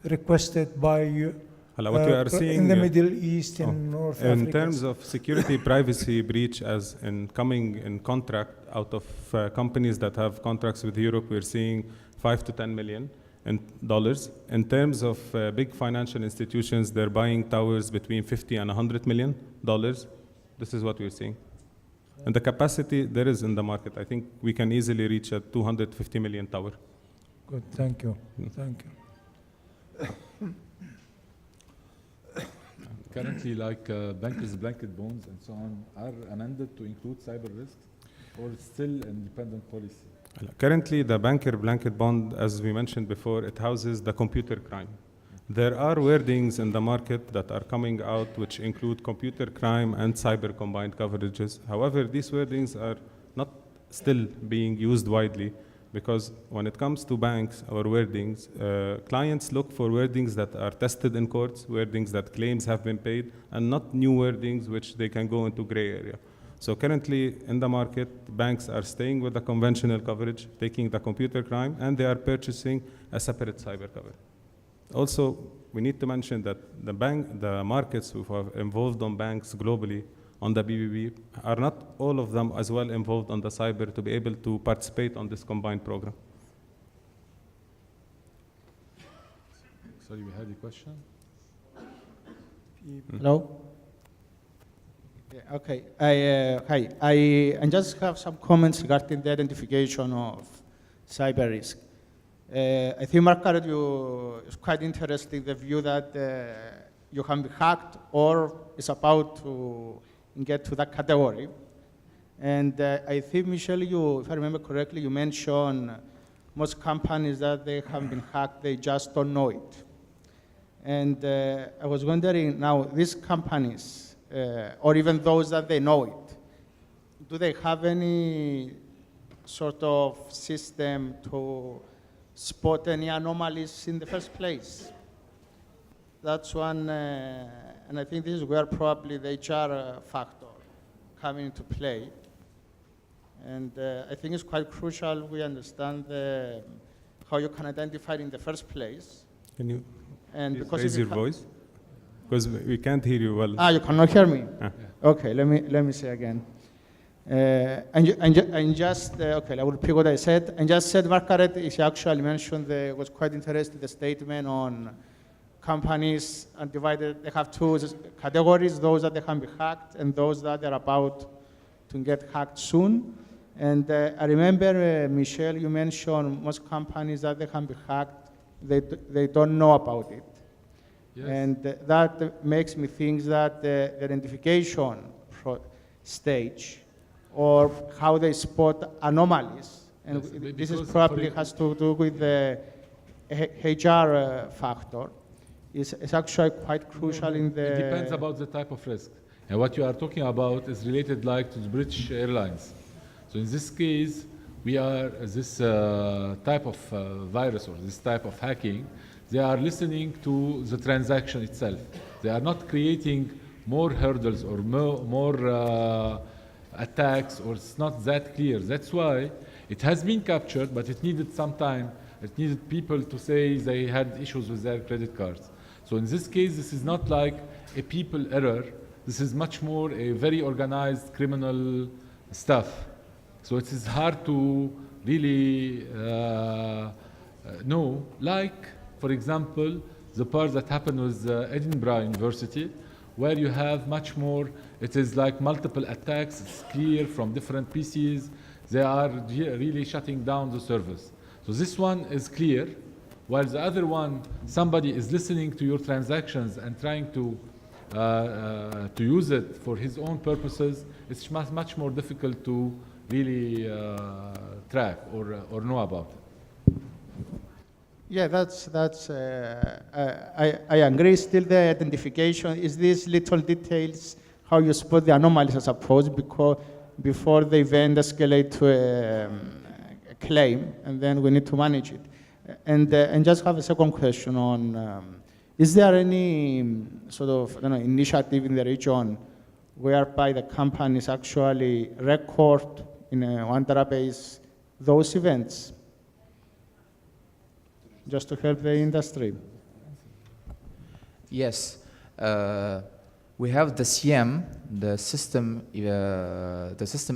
requested by What we are seeing in the Middle East and North Africa? in terms of security privacy breach, as in coming in contract out of companies that have contracts with Europe, we're seeing $5 to $10 million in dollars. In terms of big financial institutions, they're buying towers between $50 and $100 million. This is what we're seeing. And the capacity there is in the market. I think we can easily reach a 250 million tower. Good, thank you. Thank you. Currently, like bankers' blanket bonds and so on, are amended to include cyber risks, or it's still an independent policy? Currently, the banker blanket bond, as we mentioned before, it houses the computer crime. There are wordings in the market that are coming out which include computer crime and cyber combined coverages. However, these wordings are not still being used widely because when it comes to banks or wordings, clients look for wordings that are tested in courts, wordings that claims have been paid, and not new wordings which they can go into gray area. So currently in the market, banks are staying with the conventional coverage, taking the computer crime, and they are purchasing a separate cyber cover. Also, we need to mention that the markets who are involved on banks globally on the BBB are not all of them as well involved on the cyber to be able to participate on this combined program. Sorry, we had a question? Hello? Yeah, okay. Hi. I just have some comments regarding the identification of cyber risk. I think, Margaret, it's quite interesting, the view that you can be hacked or is about to get to that category. And I think, Michelle, if I remember correctly, you mentioned most companies that they have been hacked, they just don't know it. And I was wondering now, these companies, or even those that they know it, do they have any sort of system to spot any anomalies in the first place? That's one, and I think this is where probably the HR factor coming into play. And I think it's quite crucial we understand how you can identify it in the first place. Can you And please raise your voice? Because we can't hear you well. You cannot hear me? Ah. Okay, let me say again. And just, okay, I will repeat what I said. And just said, Margaret, she actually mentioned, was quite interested, the statement on companies are divided, they have two categories, those that they can be hacked and those that they're about to get hacked soon. And I remember, Michelle, you mentioned most companies that they can be hacked, they don't know about it. Yes. And that makes me think that the identification stage or how they spot anomalies, and Yes, this is because probably has to do with the HR factor, is actually quite crucial in the... It depends about the type of risk. And what you are talking about is related like to the British Airlines. So in this case, we are this type of virus or this type of hacking, they are listening to the transaction itself. They are not creating more hurdles or more attacks, or it's not that clear. That's why it has been captured, but it needed some time. It needed people to say they had issues with their credit cards. So in this case, this is not like a people error. This is much more a very organized criminal stuff. So it is hard to really know. Like, for example, the part that happened with Edinburgh University, where you have much more, it is like multiple attacks, it's clear from different PCs. They are really shutting down the service. So this one is clear, while the other one, somebody is listening to your transactions and trying to use it for his own purposes. It's much more difficult to really track or know about it. Yeah, I agree. Still, the identification is these little details, how you spot the anomalies, I suppose, because before the event escalate to a claim, and then we need to manage it. And just have a second question on, is there any sort of initiative in the region whereby the companies actually record in one database those events, just to help the industry? Yes. We have the SIEM, the System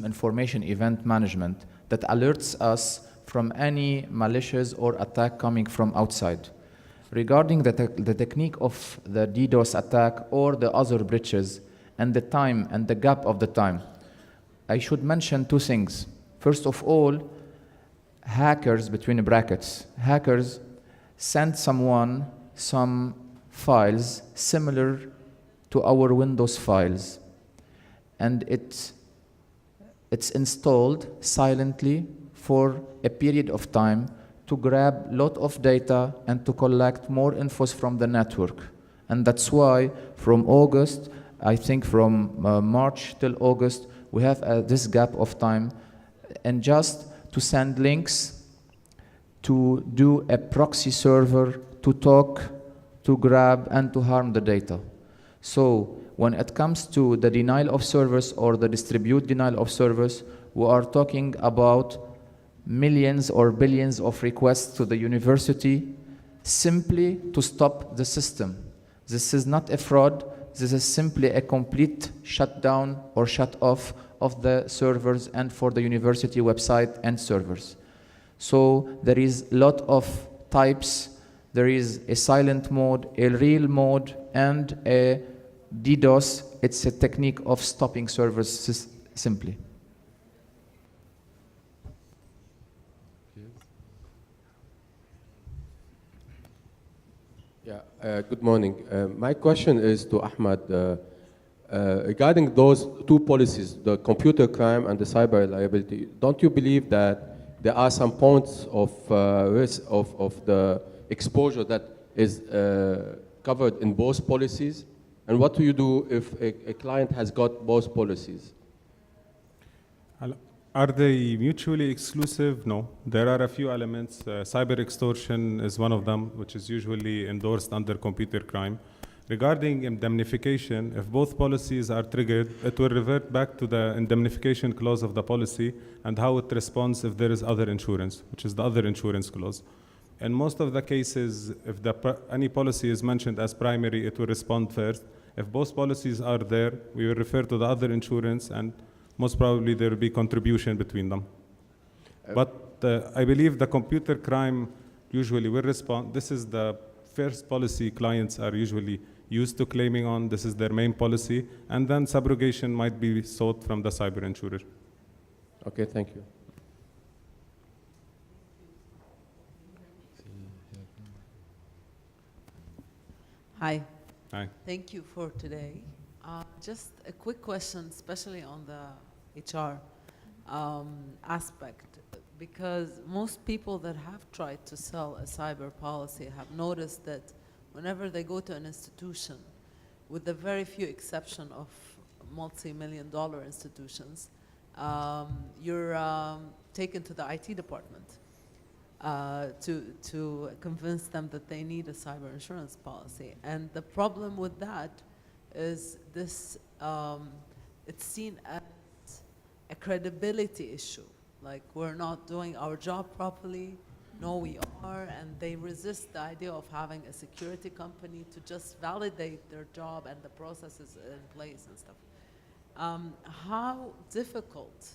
Information Event Management, that alerts us from any malicious or attack coming from outside. Regarding the technique of the DDoS attack or the other breaches and the time and the gap of the time, I should mention two things. First of all, hackers, between brackets, hackers send someone some files similar to our Windows files, and it's installed silently for a period of time to grab a lot of data and to collect more info from the network. And that's why from August, I think from March till August, we have this gap of time, and just to send links, to do a proxy server, to talk, to grab, and to harm the data. So when it comes to the denial of service or the distribute denial of service, we are talking about millions or billions of requests to the university simply to stop the system. This is not a fraud. This is simply a complete shutdown or shut off of the servers and for the university website and servers. So there is a lot of types. There is a silent mode, a real mode, and a DDoS. It's a technique of stopping servers simply. Good morning. My question is to Ahmad. Regarding those two policies, the computer crime and the cyber liability, don't you believe that there are some points of risk of the exposure that is covered in both policies? And what do you do if a client has got both policies? Are they mutually exclusive? No. There are a few elements. Cyber extortion is one of them, which is usually endorsed under computer crime. Regarding indemnification, if both policies are triggered, it will revert back to the indemnification clause of the policy and how it responds if there is other insurance, which is the other insurance clause. In most of the cases, if any policy is mentioned as primary, it will respond first. If both policies are there, we will refer to the other insurance, and most probably there will be contribution between them. But I believe the computer crime usually will respond. This is the first policy clients are usually used to claiming on. This is their main policy. And then subrogation might be sought from the cyber insurer. Okay, thank you. Hi. Hi. Thank you for today. Just a quick question, especially on the HR aspect, because most people that have tried to sell a cyber policy have noticed that whenever they go to an institution, with the very few exception of multi-million-dollar institutions, you're taken to the IT department to convince them that they need a cyber insurance policy. And the problem with that is this, it's seen as a credibility issue. Like, we're not doing our job properly. No, we are. And they resist the idea of having a security company to just validate their job and the processes in place and stuff. How difficult,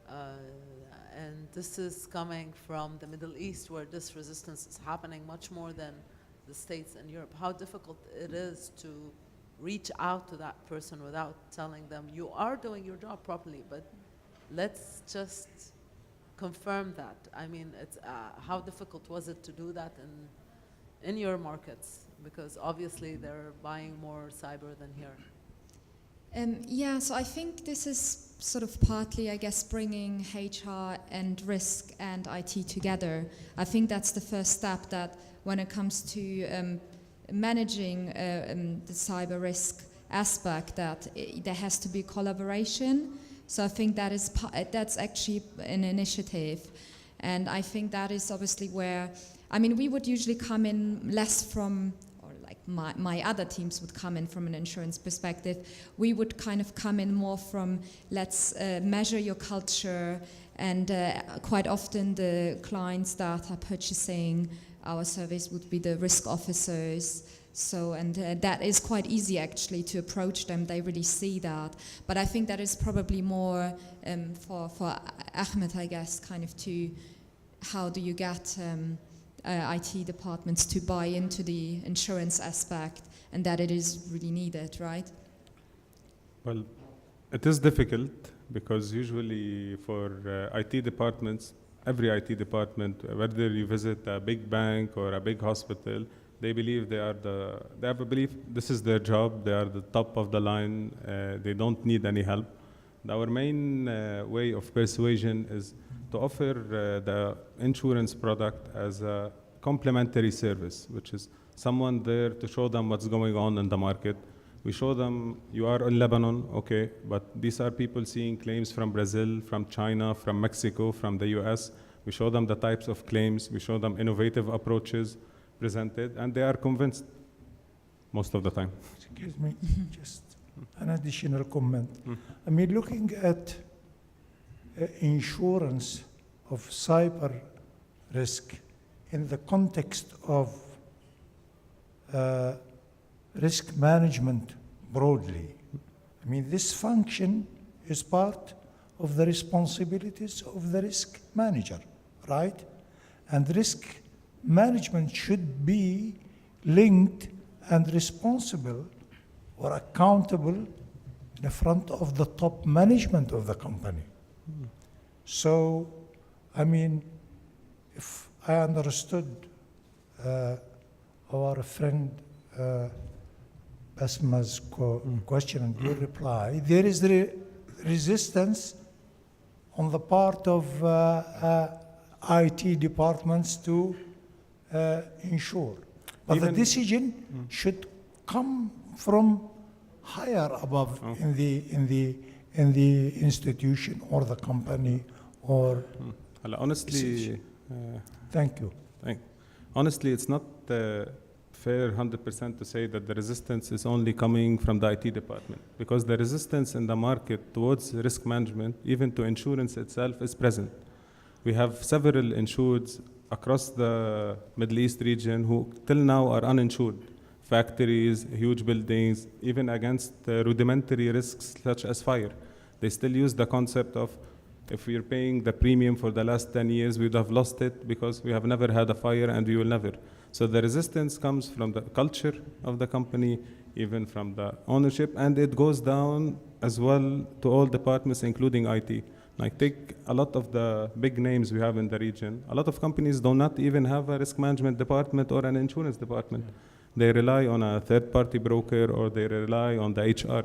and this is coming from the Middle East, where this resistance is happening much more than the States and Europe, how difficult it is to reach out to that person without telling them, you are doing your job properly, but let's just confirm that. I mean, it's, how difficult was it to do that in your markets? Because obviously they're buying more cyber than here. Yeah, so I think this is sort of partly, I guess, bringing HR and risk and IT together. I think that's the first step, that when it comes to managing the cyber risk aspect, that there has to be collaboration. So I think that is that's actually an initiative. And I think that is obviously where, I mean, we would usually come in less from, my other teams would come in from an insurance perspective. We would kind of come in more from, let's measure your culture, and quite often the clients that are purchasing our service would be the risk officers. So, and that is quite easy actually to approach them. They really see that. But I think that is probably more for Ahmed, I guess, kind of to, how do you get IT departments to buy into the insurance aspect, and that it is really needed, right? Well, it is difficult because usually for IT departments, every IT department, whether you visit a big bank or a big hospital, they believe they have a belief this is their job, they are the top of the line, they don't need any help. Our main way of persuasion is to offer the insurance product as a complementary service, which is someone there to show them what's going on in the market. We show them, you are in Lebanon, okay, but these are people seeing claims from Brazil, from China, from Mexico, from the US. We show them the types of claims, we show them innovative approaches presented, and they are convinced most of the time. Excuse me, just an additional comment. I mean, looking at insurance of cyber risk in the context of risk management broadly, I mean, this function is part of the responsibilities of the risk manager, right? And risk management should be linked and responsible or accountable in the front of the top management of the company. So, I mean, if I understood our friend Basma's question and your reply, there is resistance on the part of IT departments to insure. But the decision should come from higher above in the institution or the company or. Honestly, thank you. Honestly, it's not fair 100% to say that the resistance is only coming from the IT department, because the resistance in the market towards risk management, even to insurance itself, is present. We have several insureds across the Middle East region who till now are uninsured. Factories, huge buildings, even against rudimentary risks such as fire. They still use the concept of, if we're paying the premium for the last 10 years, we would have lost it because we have never had a fire and we will never. So the resistance comes from the culture of the company, even from the ownership, and it goes down as well to all departments, including IT. Like take a lot of the big names we have in the region. A lot of companies do not even have a risk management department or an insurance department. They rely on a third-party broker or they rely on the HR.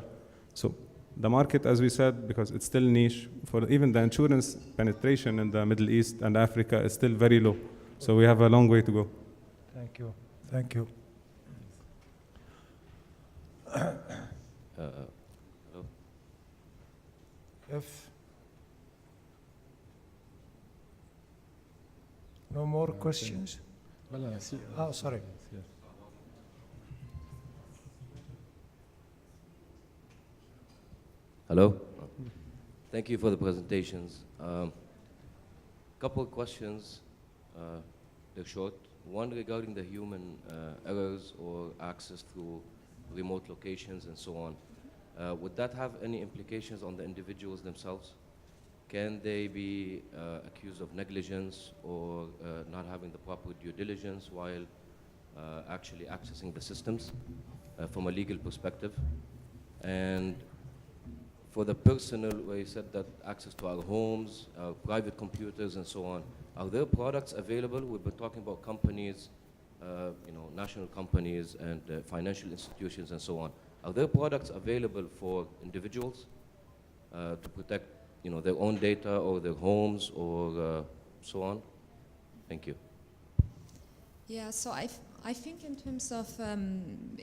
So the market, as we said, because it's still niche, for even the insurance penetration in the Middle East and Africa is still very low. So we have a long way to go. Thank you. Thank you. If no more questions? Oh, sorry. Hello. Thank you for the presentations. Couple of questions. They're short. One regarding the human errors or access through remote locations and so on. Would that have any implications on the individuals themselves? Can they be accused of negligence or not having the proper due diligence while actually accessing the systems from a legal perspective? And for the personal, where you said that access to our homes, our private computers and so on, are there products available? We've been talking about companies, national companies and financial institutions and so on. Are there products available for individuals to protect, their own data or their homes or so on? Thank you. Yeah, so I think in terms of, in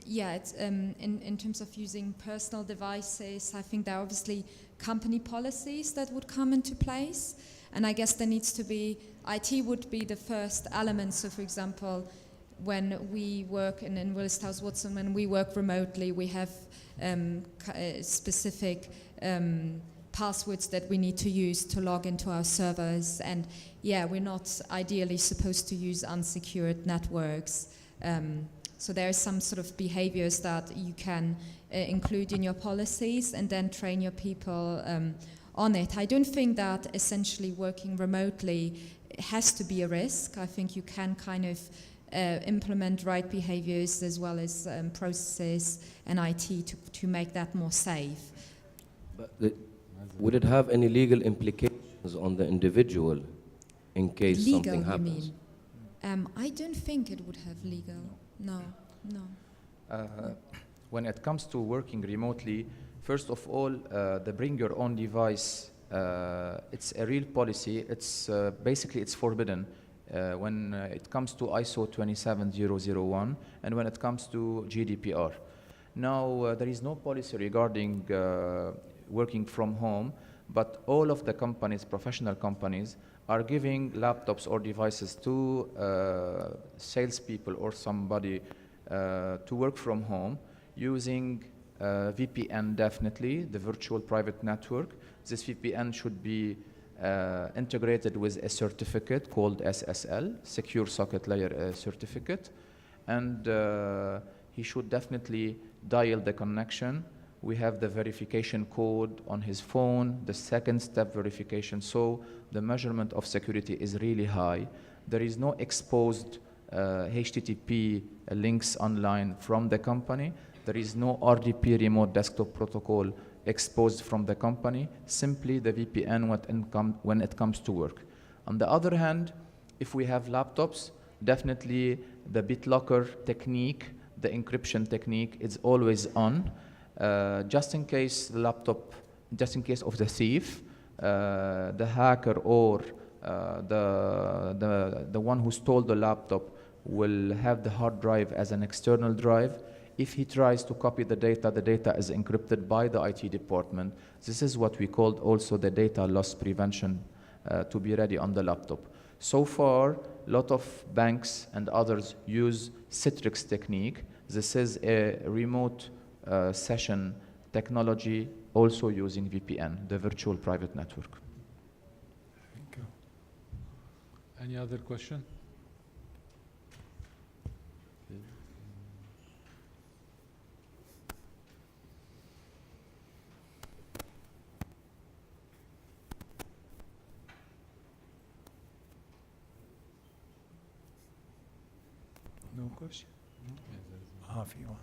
terms of using personal devices, I think there are obviously company policies that would come into place. And I guess there needs to be, IT would be the first element. So for example, when we work in Willis Towers Watson, when we work remotely, we have specific passwords that we need to use to log into our servers. And yeah, we're not ideally supposed to use unsecured networks. So there are some sort of behaviors that you can include in your policies and then train your people on it. I don't think that essentially working remotely has to be a risk. I think you can kind of implement right behaviors as well as processes and IT to make that more safe. But would it have any legal implications on the individual in case Legal, something happens? you mean? I don't think it would have legal. No. When it comes to working remotely, first of all, the bring your own device, it's a real policy. It's basically it's forbidden when it comes to ISO 27001 and when it comes to GDPR. Now, there is no policy regarding working from home, but all of the companies, professional companies, are giving laptops or devices to salespeople or somebody to work from home using VPN, definitely, the virtual private network. This VPN should be integrated with a certificate called SSL, Secure Socket Layer certificate. And he should definitely dial the connection. We have the verification code on his phone, the second step verification. So the measurement of security is really high. There is no exposed HTTP links online from the company. There is no RDP remote desktop protocol exposed from the company, simply the VPN when it comes to work. On the other hand, if we have laptops, definitely the BitLocker technique, the encryption technique is always on. Just in case the laptop, just in case of the thief, the hacker or the one who stole the laptop will have the hard drive as an external drive. If he tries to copy the data is encrypted by the IT department. This is what we called also the data loss prevention to be ready on the laptop. So far, a lot of banks and others use Citrix technique. This is a remote session technology also using VPN, the virtual private network. Thank you. Any other question? question? في one.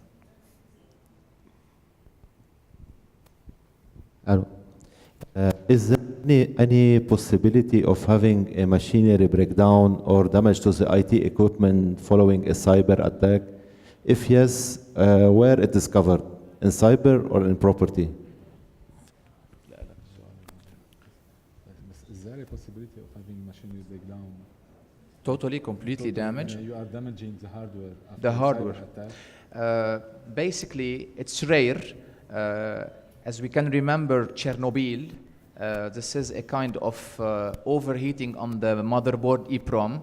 Hello. Is there any possibility of having a machinery breakdown or damage to the IT equipment following a cyber attack? If yes, where it is covered, in cyber or in property? Is there a possibility of having machinery breakdown? Totally, completely damaged. You are damaging the hardware. After The a hardware. cyber attack. Basically, it's rare. As we can remember, Chernobyl, this is a kind of overheating on the motherboard EEPROM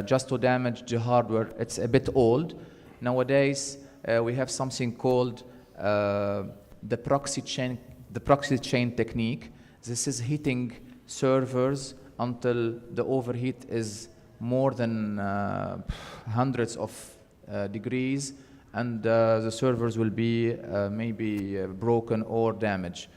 just to damage the hardware. It's a bit old. Nowadays, we have something called the proxy chain technique. This is heating servers until the overheat is more than hundreds of degrees, and the servers will be maybe broken or damaged.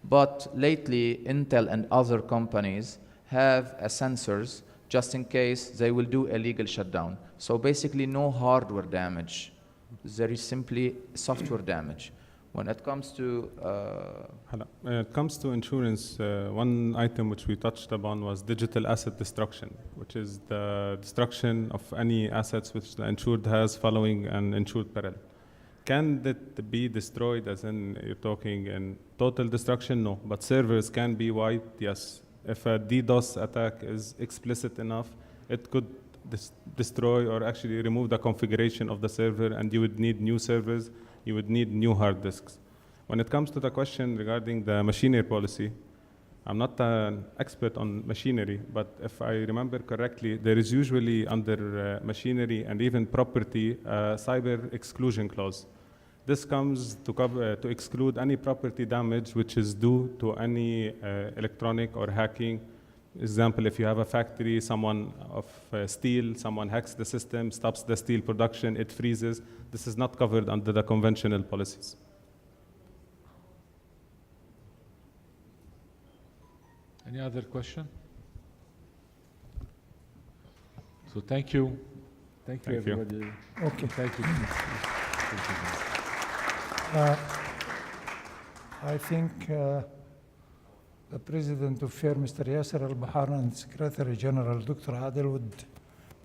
But lately, Intel and other companies have sensors just in case they will do a legal shutdown. So basically no hardware damage. There is simply software damage. When it comes to When it comes to insurance, one item which we touched upon was digital asset destruction, which is the destruction of any assets which the insured has following an insured peril. Can that be destroyed, as in you're talking in total destruction? No, but servers can be wiped, yes. If a DDoS attack is explicit enough, it could destroy or actually remove the configuration of the server, and you would need new servers, you would need new hard disks. When it comes to the question regarding the machinery policy, I'm not an expert on machinery, but if I remember correctly, there is usually under machinery and even property cyber exclusion clause. This comes to exclude any property damage which is due to any electronic or hacking. Example, if you have a factory, someone of steel, someone hacks the system, stops the steel production, it freezes. This is not covered under the conventional policies. Any other question? So thank you. Thank you, Thank you. everybody. Okay. Thank you. I think the President of FAIR, Mr. Yasser Al-Bahar, and Secretary General Dr. Adel would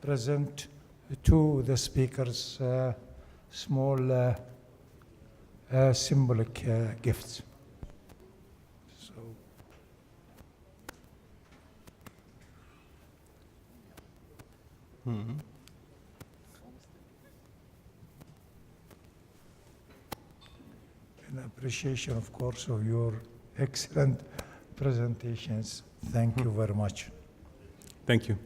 present to the speakers small symbolic gifts. So, in appreciation, of course, of your excellent presentations. Thank you very much. Thank you.